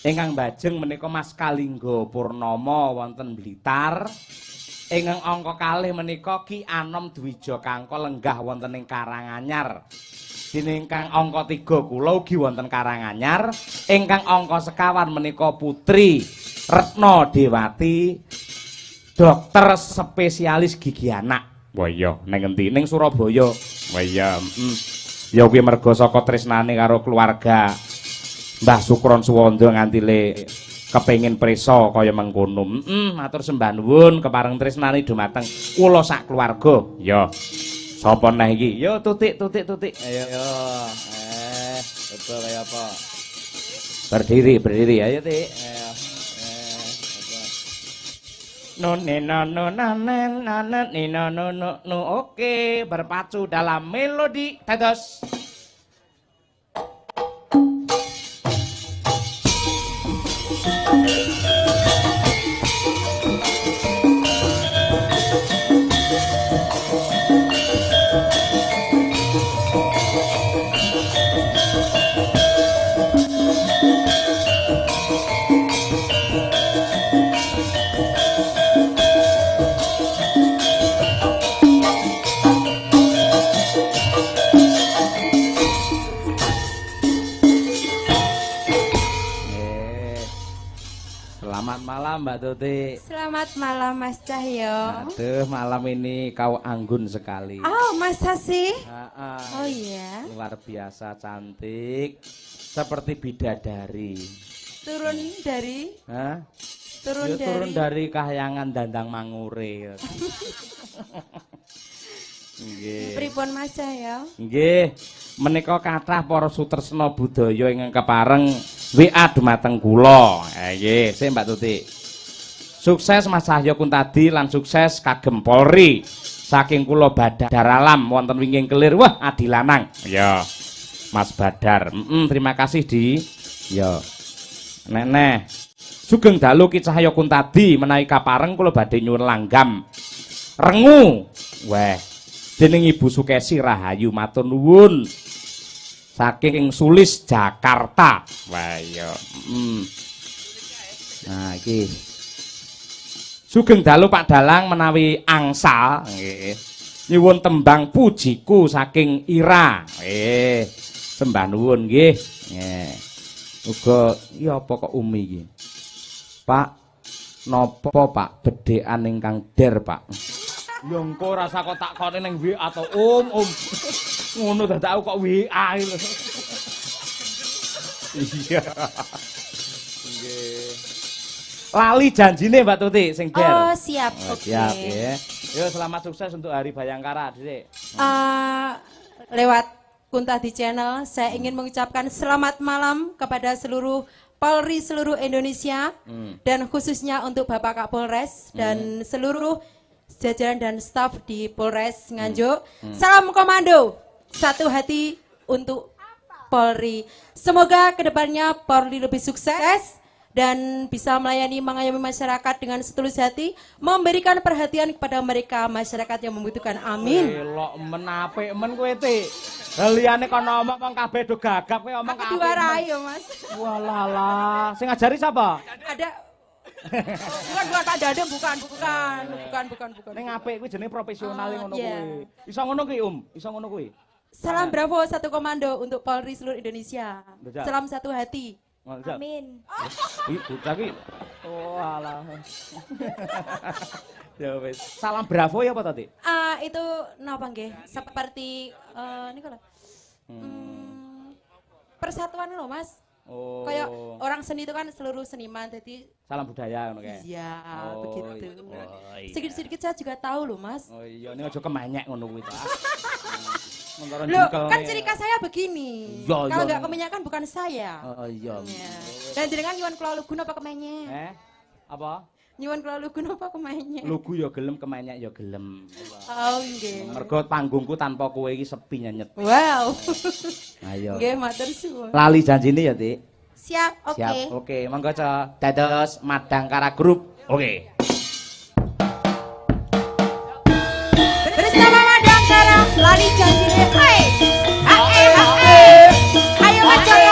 Ingkang bajeng menika Mas Kalingga Purnomo wonten Blitar. Ingkang angka kalih menika Ki Anom Dwija Kangka lenggah wonten ing Karanganyar. Dene ingkang angka 3 kula ugi wonten Karanganyar. Ingkang angka sekawan menika Putri Retno Dewati, dokter spesialis gigi anak. Wah iya, ning endi? Ning Surabaya. Wah iya, ya kuwi merga saka tresnane karo keluarga Mbah Sukron Suwanda nganti le kepengin prisa kaya mengkono. Matur sembah nuwun kepareng tresnane dumateng kula sak keluarga. Ya. Sapa neh iki? Yo tutik. Ayo. Apa kaya apa? Berdiri. Ayo, Tik. Ayo. No. Oke, berpacu dalam melodi dados. Selamat malam Mbak Tuti. Selamat malam Mas Cahyo. Aduh, malam ini kau anggun sekali. Oh, masa sih? Oh iya. Luar biasa cantik. Seperti bidadari. Turun dari? Hah? Turun dari kahyangan Dandang Mangure. Nggih. Pripun Mas Cahyo? Nggih. Menika kathah para sutresna budaya ingkang kepareng WA dumateng kula. Nggih, sik Mbak Tuti. Sukses Mas Cahya Kuntadi lan sukses kagem Polri. Saking kula Badar Alam wonten wingking kelir. Wah, adi lanang. Ya. Mas Badar. Terima kasih Di. Ya. Nek. Sugeng dalu Ki Cahya Kuntadi menawi kapareng kula badhe nyuwun langgam. Rengu. Wah. Dening Ibu Sukesi Rahayu matur nuwun. Saking Sulis Jakarta. Wah iya. Nah iki. Sugeng dalu Pak Dalang menawi angsal nggih. Nyuwun tembang pujiku saking Ira. Nggih. Sembah nuwun nggih. Nggih. Uga iya apa kok Umi iki? Pak napa Pak bedhekan ingkang der Pak? Ya engko rasa kok takone ning WA to ngono dadak aku kok WA lho. Iya. Nggih. Lali janjine Mbak Tuti sing der. Oh, siap. Oke. Siap ya. Yo selamat sukses untuk Hari Bayangkara, Dik. Lewat Kuntadi Channel saya ingin mengucapkan selamat malam kepada seluruh Polri seluruh Indonesia dan khususnya untuk Bapak Kapolres dan seluruh jajaran dan staf di Polres Nganjuk. Salam komando, satu hati untuk Polri. Semoga kedepannya Polri lebih sukses dan bisa mengayomi masyarakat dengan setulus hati, memberikan perhatian kepada mereka masyarakat yang membutuhkan. Amin. Elok menapik men kowe Ti. Liyane kon ngomong wong kabeh do gagap kowe ngomong kabeh. Diwarai yo Mas. Walah. Sing ngajari sapa? Ada Bukan Kak Dadeng, bukan. Ning apik kuwi jenenge profesional ngono iya. kuwi. Iso ngono kuwi, Iso ngono kuwi. Salam Bravo satu komando untuk Polri seluruh Indonesia. Betul. Salam satu hati. Amin. Bocah ki. Oh alah. Ya wis. Salam Bravo ya apa tadi? Itu napa nggih? Seperti niku lho. Persatuan lho, Mas. Oh. Kayak orang seni itu kan seluruh seniman, jadi salam budaya ngono kae. iya, Oh, begitu. iya. Sedikit-sedikit saya juga tahu loh, Mas. Oh iya, ini aja kemenyek ngono kuwi ta. Loh, kan ciri khas saya begini. Iya, Kalau iya. nggak kemenyakan bukan saya. Oh iya. Ya. Dan jenengan nyuwun kula lugu napa kemenyek? Apa? Nyuwun kula lugu napa kemenyek? Lugu ya gelem, kemenyek ya gelem. Oh, nggih. Mergo panggungku tanpa kowe iki sepi nyenyet. Wow. Ayo. Nggih, matur suwun. Lali janjine ya, Dik. Siap, oke. Siap. Oke, monggo Ca. Dados Madangkara Group. Oke. Bersama Madangkara, lali janjine. Hai. Ayo Mas Joko.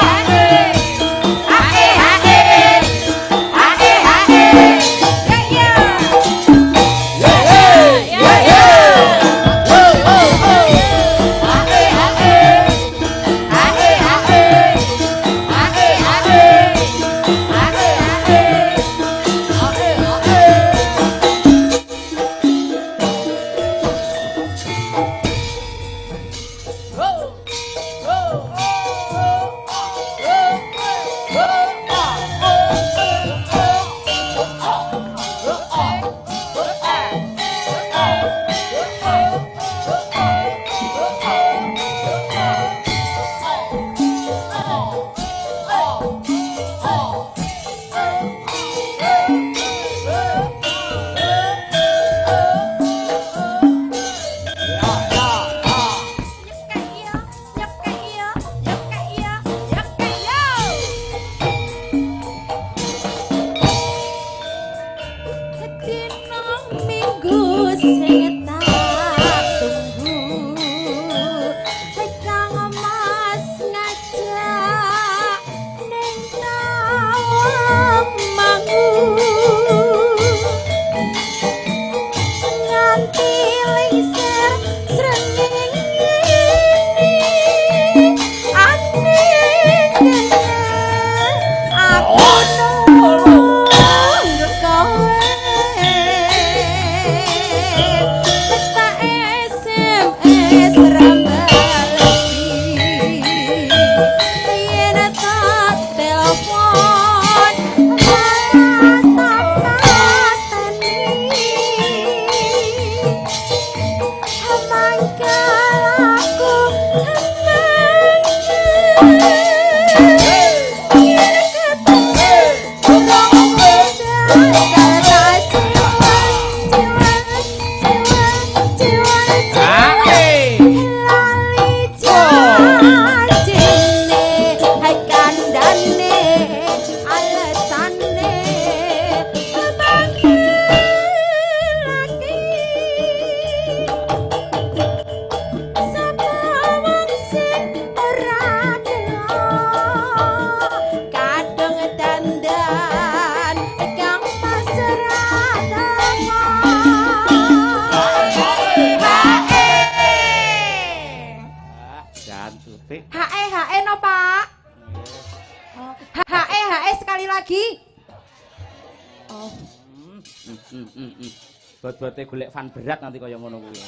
Bot-bote golek fan berat nanti kaya ngono kuwi.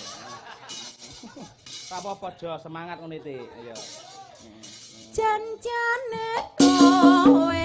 Apa-apa Jo, semangat ngono iki. Ayo. Janjane kowe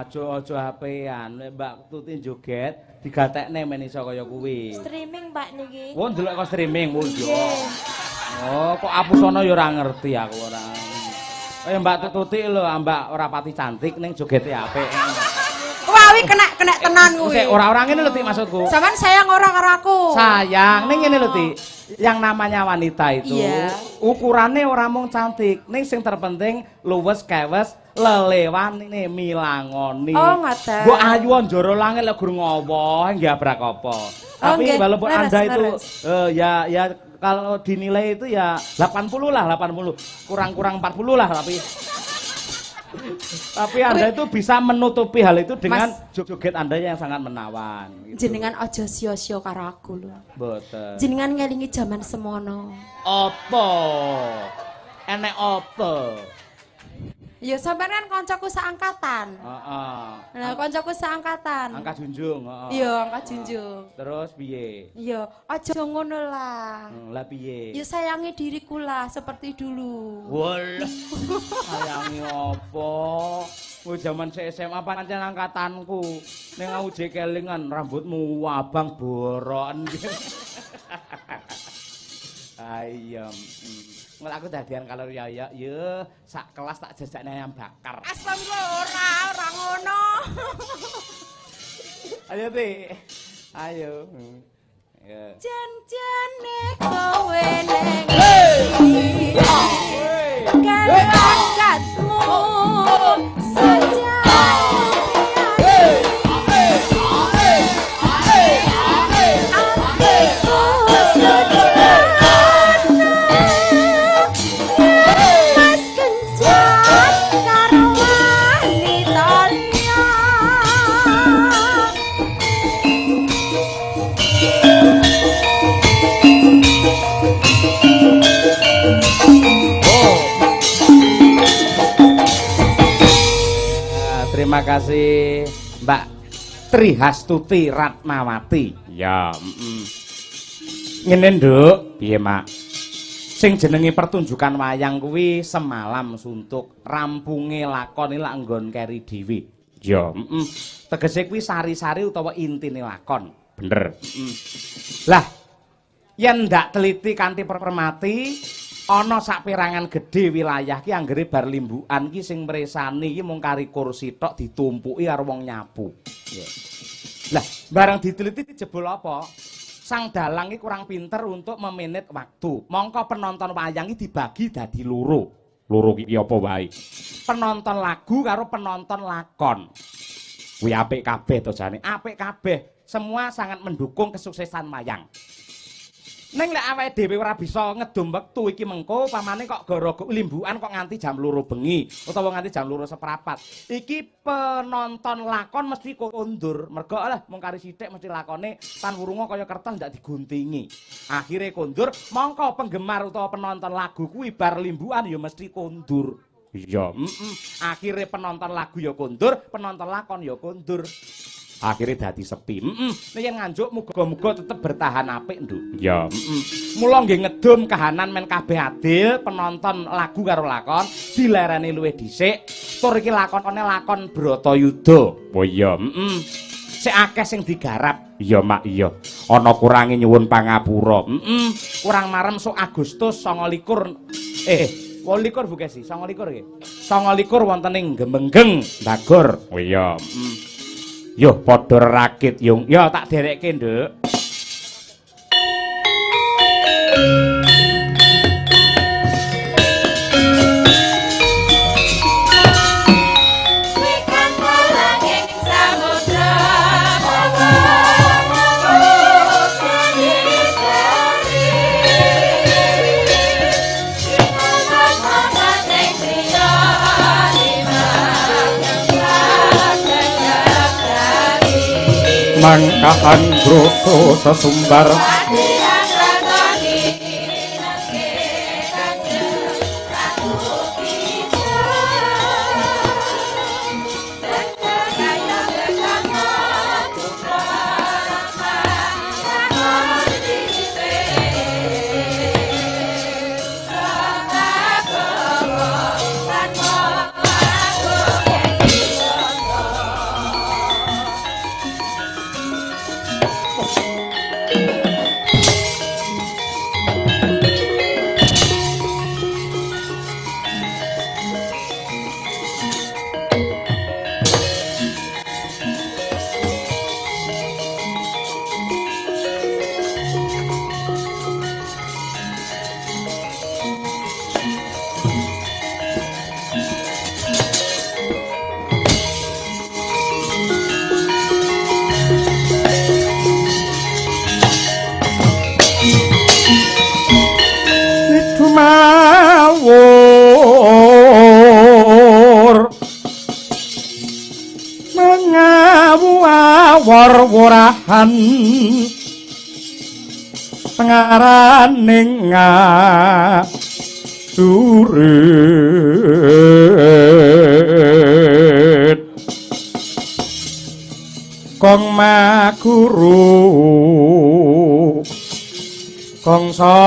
Aja HP-an, Mbak Tuti joget digatekne men iso kaya kuwi. Streaming Mbak niki. Wong delok kok streaming mulya. Oh, kok apusana ya ora ngerti aku ora. Kaya Mbak Tuti lho, Mbak ora pati cantik ning jogete apik. Wah, wi kena tenan kuwi. Ora ngene lho Ti maksudku. Sampeyan sayang ora karo aku. Sayang, ning ngene lho Ti. Yang namanya wanita itu Iya. ukurannya ora mung cantik, ning sing terpenting luwes kewes lelewani milangoni. Oh, ngoten. Mbok ayu njoro langit lek gur ngowo nggabrak apa. Tapi nggih. walaupun Leres, Anda itu leres. ya kalau dinilai itu ya 80 lah, 80. Kurang-kurang 40 lah tapi Anda itu bisa menutupi hal itu dengan joget Anda yang sangat menawan. Gitu. Jenengan aja sia-sia karo aku lho. Mboten. Jenengan ngelingi jaman semono. Apa? Enek apa? Ya sampean kan koncoku seangkatan. Heeh. Nah, koncoku seangkatan. Angka junjung, heeh. Iya, angkat junjung. Terus piye? Iya, aja ngono lah. Lah piye? Ya sayangi diriku lah seperti dulu. Walah. Sayangi apa? Kowe jaman SMA pancen angkatanku. Ning aku jek kelingan rambutmu abang boron. Ayam. Ngelak aku dadian kalau ya sak kelas tak jajakne ayam bakar. Astagfirullah, ora ngono. Ayo Ti. Ayo. Ya. Jan-jane kowe ning kalangkatmu Terima kasih Mbak Trihastuti Ratnawati. Ya, ngene Nduk, piye Mak? Sing jenenge pertunjukan wayang kuwi semalam suntuk rampunge lakon lak nggon keri dhewe. Ya, tegese kuwi sari-sari utawa intine lakon. Bener. Lah, yen ndak teliti kanthi permati ana saperangan gedhe wilayah ki anggere bar limbukan ki sing mresani ki mung kari kursi tok ditumpuki karo wong nyapu. Ya. Lah, bareng diteliti jebul apa? Sang dalang ki kurang pinter untuk memanage waktu. Mongko penonton wayang ki dibagi dadi loro. Loro ki apa wae? Penonton lagu karo penonton lakon. Kuwi apik kabeh to jane. Apik kabeh. Semua sangat mendukung kesuksesan wayang. Neng lek awake dhewe ora bisa ngedum wektu iki mengko pamane kok gara-gara limbukan kok nganti jam 2 bengi utawa nganti jam 2 seprapat. Iki penonton lakon mesti kondur. Mergo lah mung kari sithik mesti lakone tan wurunga kaya kertas ndak diguntingi. Akhire kondur, mongko penggemar utawa penonton lagu kuwi bar limbukan ya mesti kondur. Iya, akhire penonton lagu ya kondur, penonton lakon ya kondur. Akhirnya dadi sepi. Nek yen nganjuk muga-muga tetep bertahan apik, Nduk. Ya, Mula nggih ngedum kahanan men kabeh adil, penonton lagu karo lakon dilereni luwih dhisik. Tur iki lakone lakon Bratayuda. Oh iya, Sik akeh sing digarap. Iya, Mak, iya. Ana kurange nyuwun pangapura. Kurang marem sok Agustus 29 28 bukan sih, 29 nggih. 29 wonten ing Gemenggeng, Bagor. Oh iya, Yo padha rakit yung. Yo tak derekke, Nduk. Mangkahan broto sesumbar wor-worahan ngaraning durit kong maguru kongsa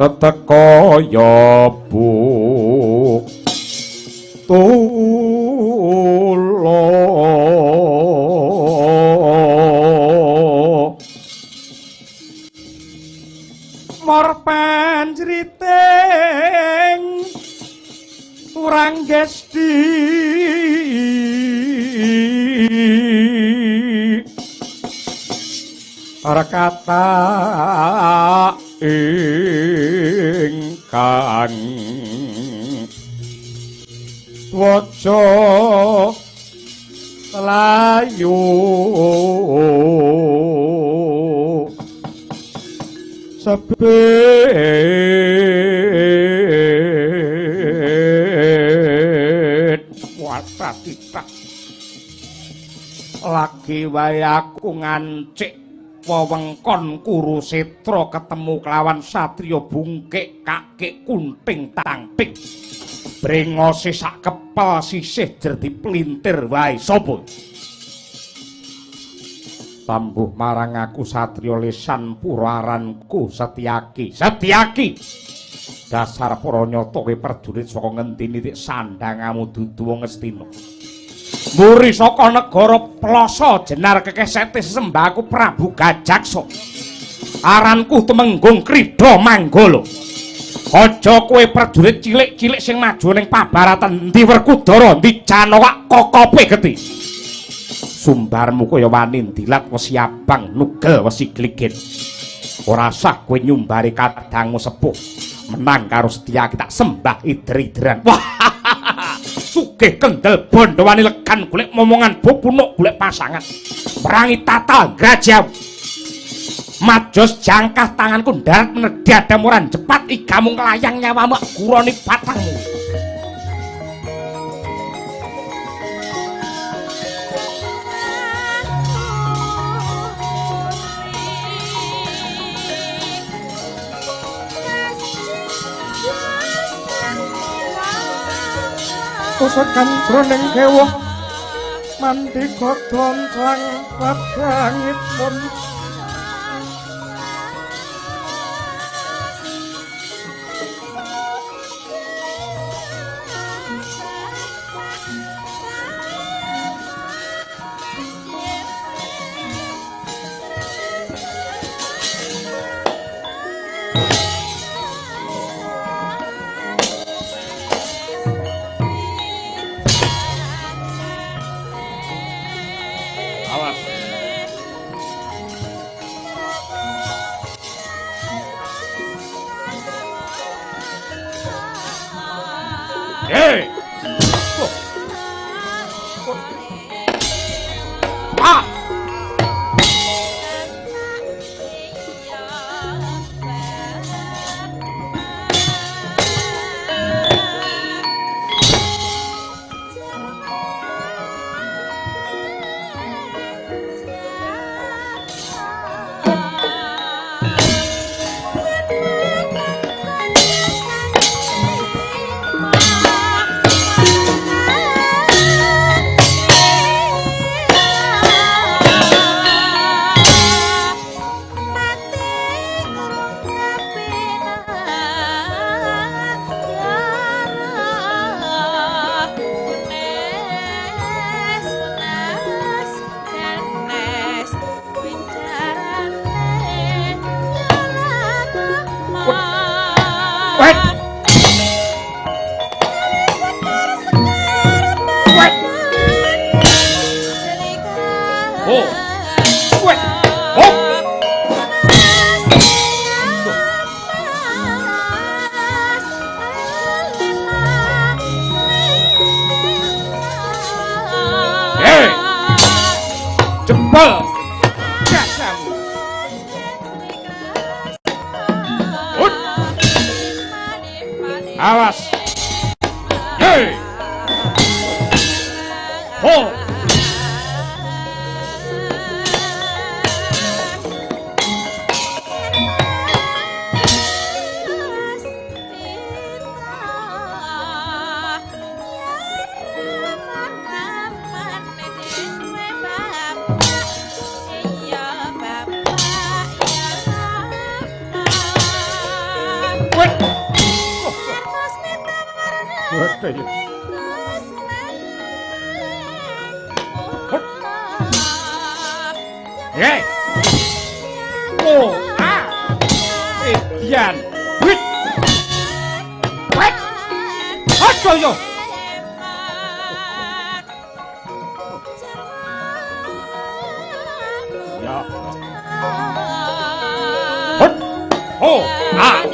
teteka ya bu tulo mor panjriting turang gesti rakata ingkang waca layu sebet watatitak lagi wae aku ngancik wewengkon Kurusetra ketemu kelawan satriya bungkik kakek kunting tangpik brengose sak kepel sisih jer dipelintir wae sapa tambuh marang aku satriya lesan puraranku Setyaki dasar para nyata kowe prajurit saka ngendi nitik sandhangamu dudu wong Astina muri saka negara Plasa jenar kekesete sembahku Prabu Gajaksa aranku Temenggung Krida Manggala aja kowe prajurit cilik-cilik sing maju ning pabaratan ndi Werkudara ndi Janaka kokope geti sumbarmu kaya wani ndilat wesi abang nugel wesi gligit ora sah kowe nyumbari kadangmu sepuh menang karo Setyaki tak sembah ider-ideran wah sugih kendel bondo wani legan golek momongan bopunuk golek pasangan perangi tata grajam majos jangkah tanganku ndarat menedhadam ora cepat igamu nglayang nyawamu guroni batangmu Kusakan jroning kewuh mandika doncang padhangipun Awas. Hei. ho. Hei. Oh, ah. Edian. Wit. Wit. Aduh yo. Ya. Hot. Oh, ah,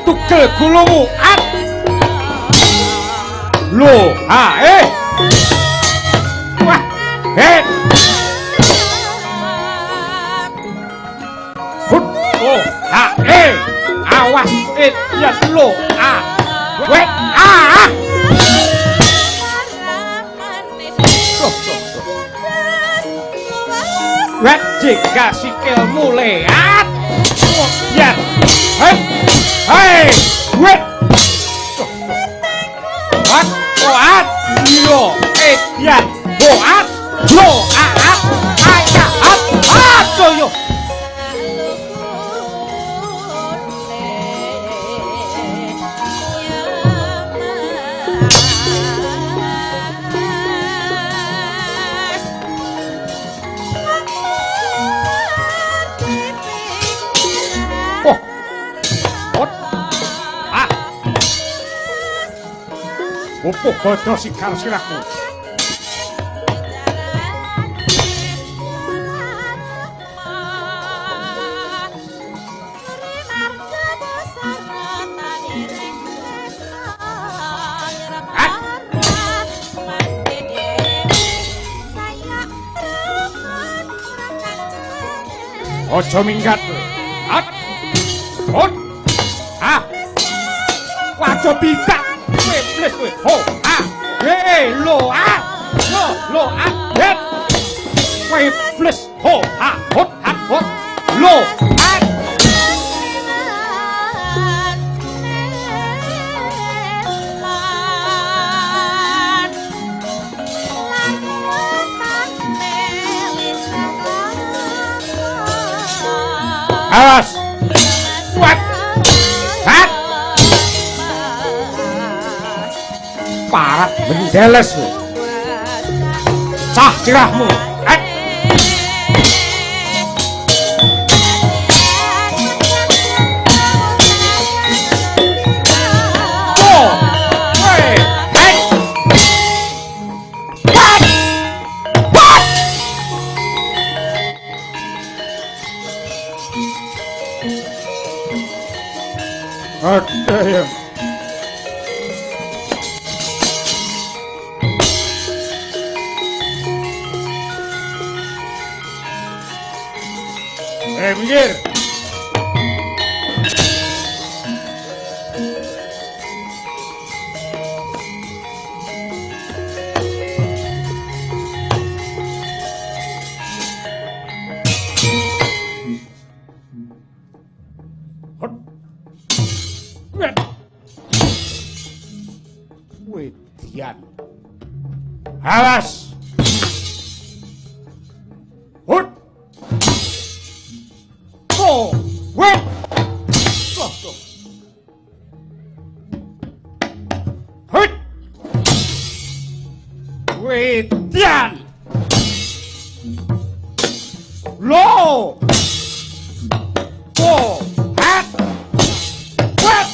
tugel gulumu. At. Lo, ah, Wah, Oh, ah, awas, ya lo, ah, wet, ah. Wet jika sikilmu leat, ya, hei, wet, what, boat, yo, ya, boat, lo, ah, ayah, aduh yo. Opo bodo sikar sirahmu. Ojo minggat. Wajo bidak. Wes kowe. Ho, lo, het. Kowe fles. Ho, hot, lo, awas. What? Hat. Parat mendeles lu. Cah sirahmu. Ada yang minggir. Wedian. Awas. Hut. Oh, wait. Hut. Wedian. Lo. Oh, hat. What?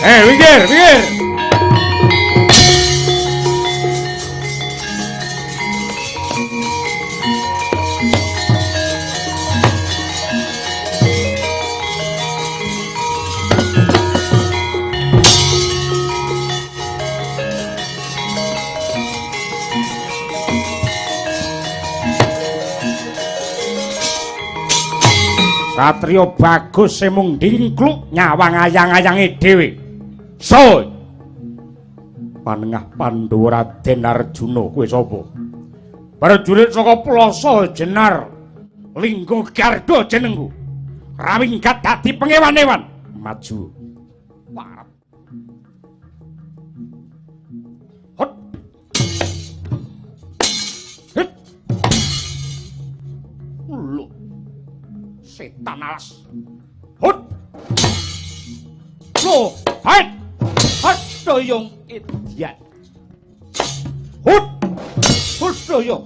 Minggir. Satrio bagus semung dingkluk nyawang ayang-ayange dhewe. So. Panengah Pandhawa Raden Arjuna kowe sapa? Prajurit saka Plasa Jenar. Linggo Garda jenengku. Rawinggat dadi pengewan-ewan. Maju. Parep. Hot. Hit. Lho. Setan alas. Hut. Lo, hait. Hut doyong idian. Hut. Hut doyong.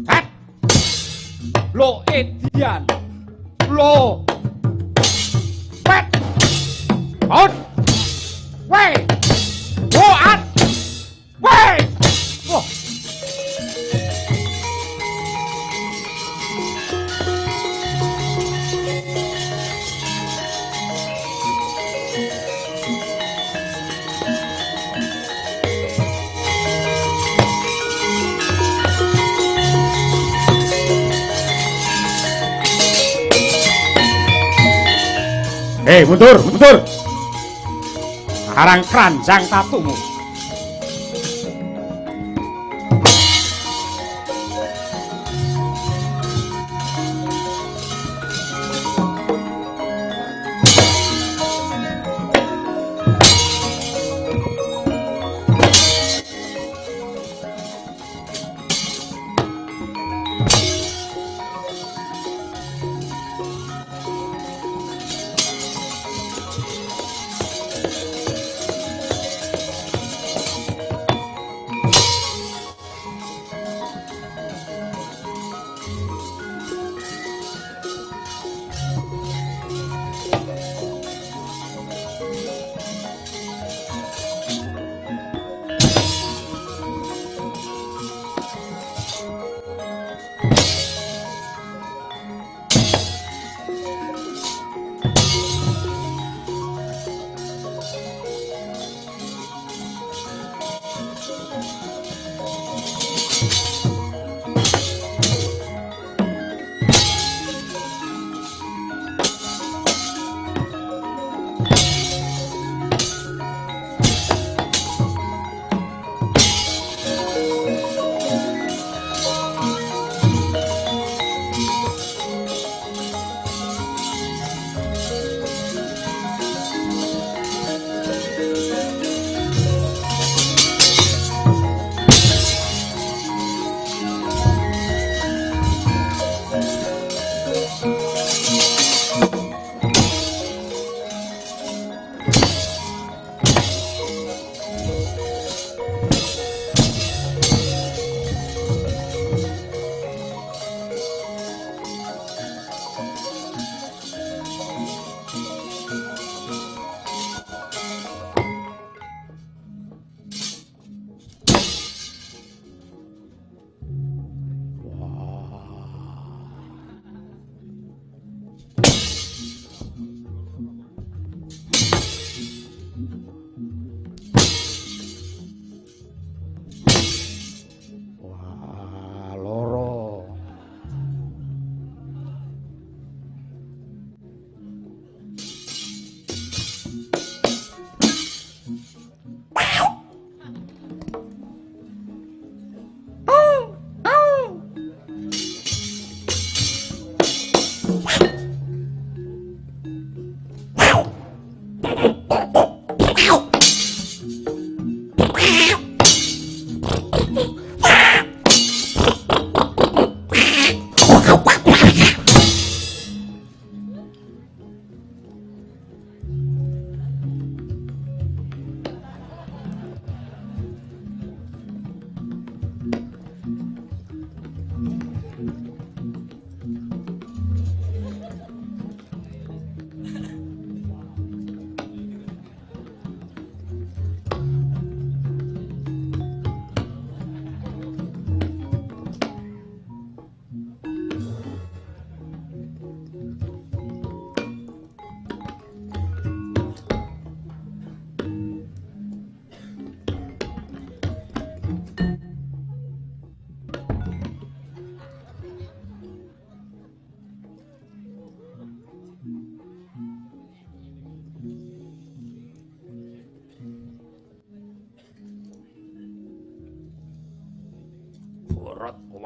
Hat. Lo idian. Lo. Pet. Hut. Wey. Hoat. Wey. Oh. Mundur, mundur. Arang keranjang tatumu.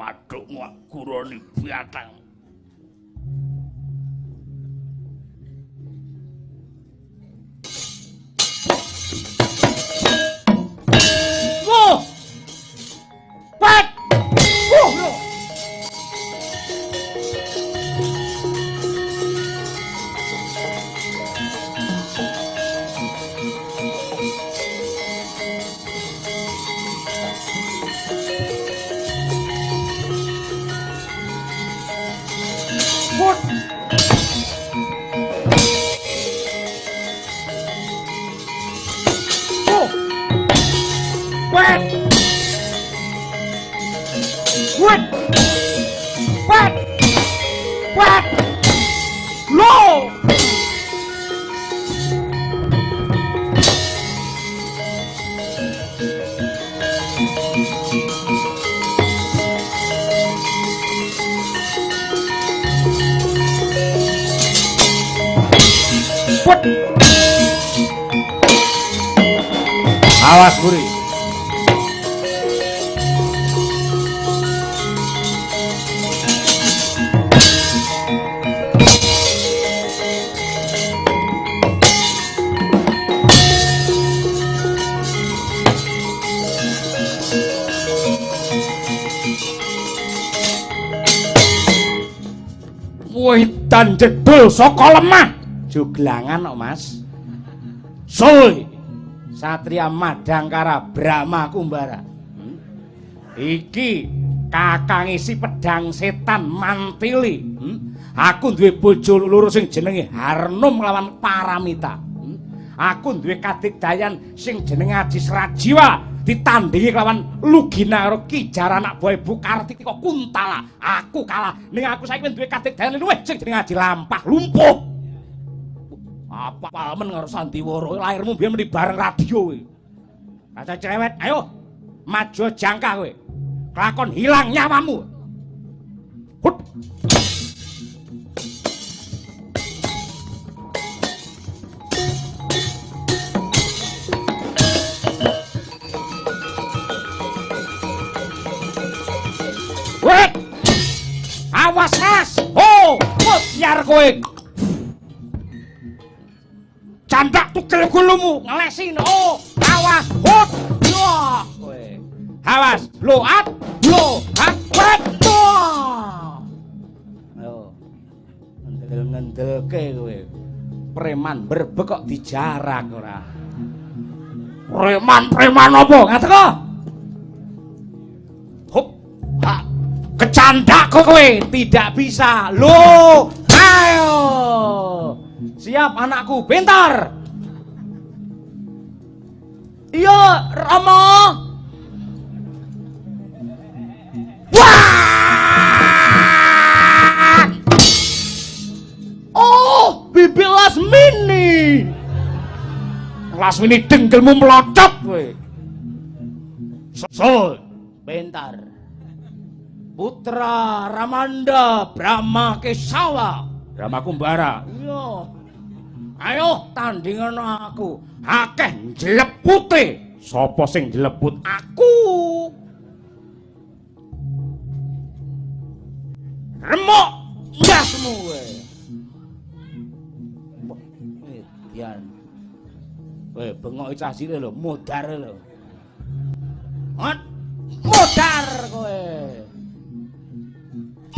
Waduh muak guroni biatang. Wah! Wah! What? Oh! What? What? What? What? No! What? Awas Buri. Witan jedul saka lemah. Joglangan kok Mas. Soy Satria Madangkara Brahma Kumbara. Iki kakang isi pedang setan Mantili. Aku duwe bojo loro sing jenenge Harnum lawan Paramita. Aku duwe kadigdayan sing jenenge Aji Srajiwa ditandingi kelawan Lugina karo Kijar anak buah Ibu Kartiki kok Kuntala. Aku kalah. Ning aku saiki duwe kadigdayan luwih sing jenenge Aji Lampah lumpuh. Apa pamen karo Sandiwara lahirmu biyen meni bareng radio kowe. Kaca cerewet, ayo maju jangka kowe. Kelakon hilang nyawamu. Hut. Wait! Awas Mas. Oh, biar kowe. Candak tugel gulumu ngelesin. Oh, awas. Hut. Wah, kowe. Awas, loat, wet. Ayo. Ngendel-ngendelke kowe. Preman berbek kok dijarak ora. Preman apa? Ngaten kok? Hup. Ha. Kecandak kowe tidak bisa. Loh, ayo. Siap anakku, bentar. Iya, Rama. Wah! Oh, Bibi Lasmini. Lasmini dengkelmu melocot kowe. So, bentar. Putra Ramanda Brahma Kesawa. Brahma Kumbara. Iya. Ayo tandingan aku. Akeh njlepute. Sapa sing njleput aku? Remuk ndasmu kowe. Edian. Kowe bengok cah cilik lho, modar lho. Modar kowe.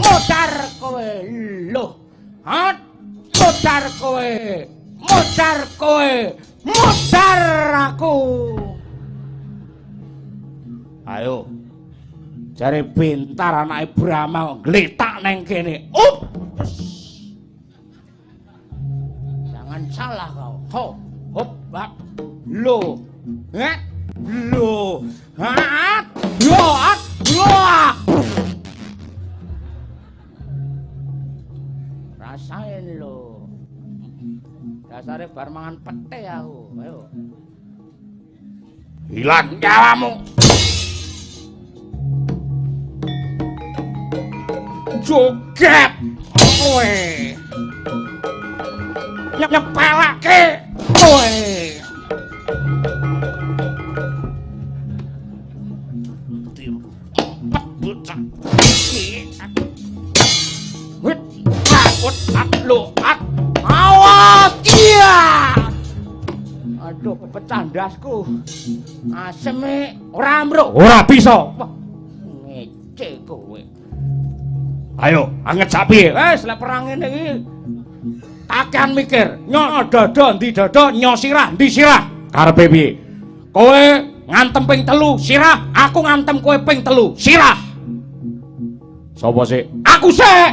Modar kowe. Lho. Modar kowe. Modar kowe. Modar aku. Ayo. Jare bentar anake Brahma ngletak neng kene. Jangan salah kau. Ho, hop, bak. Lo. Lo. Rasain lo. Dasare bar mangan pete aku. Ayo. Hilang nyawamu. Joget kowe. Nyepelake kowe. Cepet bocah. Wit, takut, lu, awas, iya. Aduh, pecah ndasku. Aseme ora ambruk. Ora bisa. Ngece kowe. Ayo, anget sapi. Wis lek perang ngene iki. Kakean mikir, nyok dada ndi dada, nyok sirah ndi sirah. Karepe piye? Kowe ngantem ping 3 sirah, aku ngantem kowe ping 3 sirah. Sapa sik? Aku sik.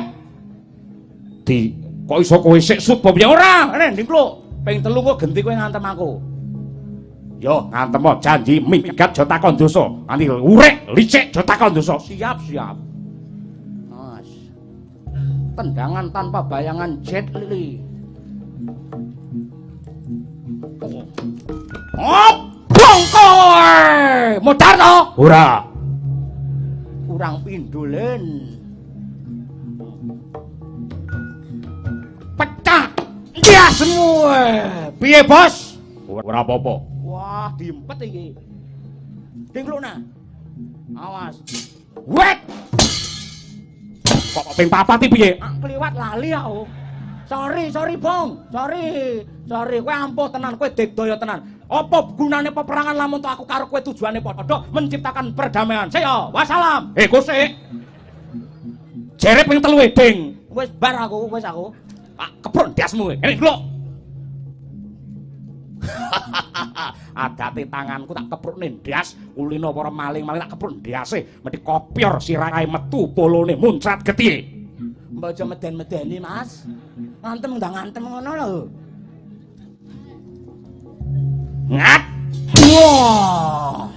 Di kok iso kowe sik sut apa piye ora? Ngene nding kluk. Ping 3 kok genti kowe ngantem aku. Yo, ngantem janji minggat aja takon dosa. Nanti urek licik aja takon dosa. Siap, siap. Mas. Tendangan tanpa bayangan Jet Li. Oh, bongkor! Modar to? Ora. Kurang pindolen. Pecah. Dia semua. Piye, Bos? Ora apa-apa. Wah, diempet iki. Dinglukna. Awas. Wet. Kok ping 4 iki piye? Kliwat lali aku. Sorry, Bong. Sorry, kowe ampuh tenan, kowe digdaya tenan. Apa gunane peperangan lamun to aku karo kowe tujuane padha menciptakan perdamaian. Saya, wassalam. Kusik. Jere ping 3 weding. Wis bar aku, wis aku. Tak kepruk ndasmu. Ngene lho. Adate tanganku tak keprukne ndas, ulina para maling-maling tak kepruk ndase, mesti kopyor sirahe metu polone muncrat getihe. Mbok aja meden-medeni, Mas. Ngantem ndang ngantem ngono lho. Ngat. Wah.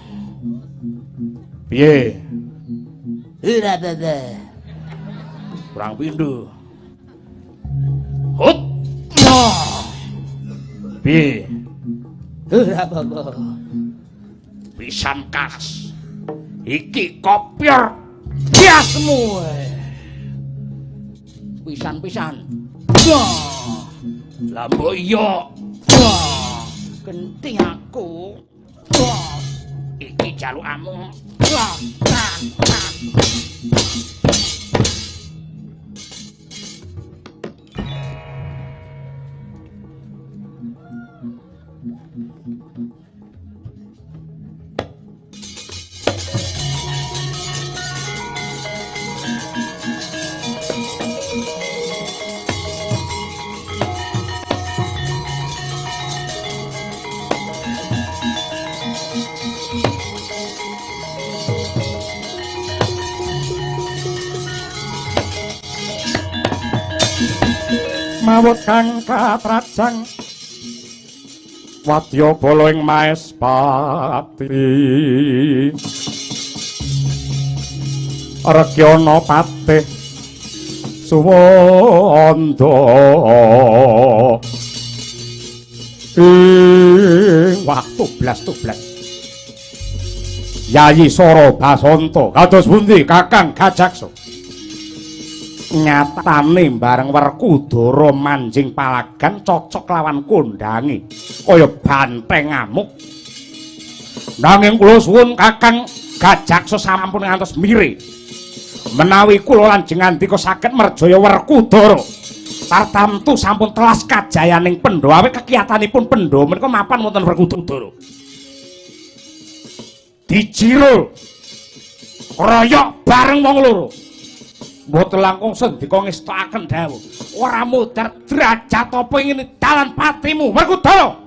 Piye? Ora bebe. Kurang pindho. Hut. Piye? Ora apa-apa. Pisan kas. Iki kopyor biasmu. Pisan-pisan. Lah mbok iya. Genting aku. Iki jalukamu. Mawut kang katrajang wadya bala ing Maespati Rekyana patih Suwanda wah tublas Yayi Sara Basanta kados pundi Kakang Gajaksa nyatane bareng Werkudara manjing palagan cocok lawan kondange kaya banteng ngamuk nanging kula suwun Kakang Gajaksa sampun ngantos mire menawi kula lanjeng ngandika saged merjaya Werkudara tartamtu sampun telas kajayaning Pandhawa awit kekiyatanipun Pandhawa menika mapan wonten Werkudara dijiro kroyok bareng wong loro mboten langkung sendika ngestakaken dawuh ora mudhar derajat apa ingin dalan patimu Werkudara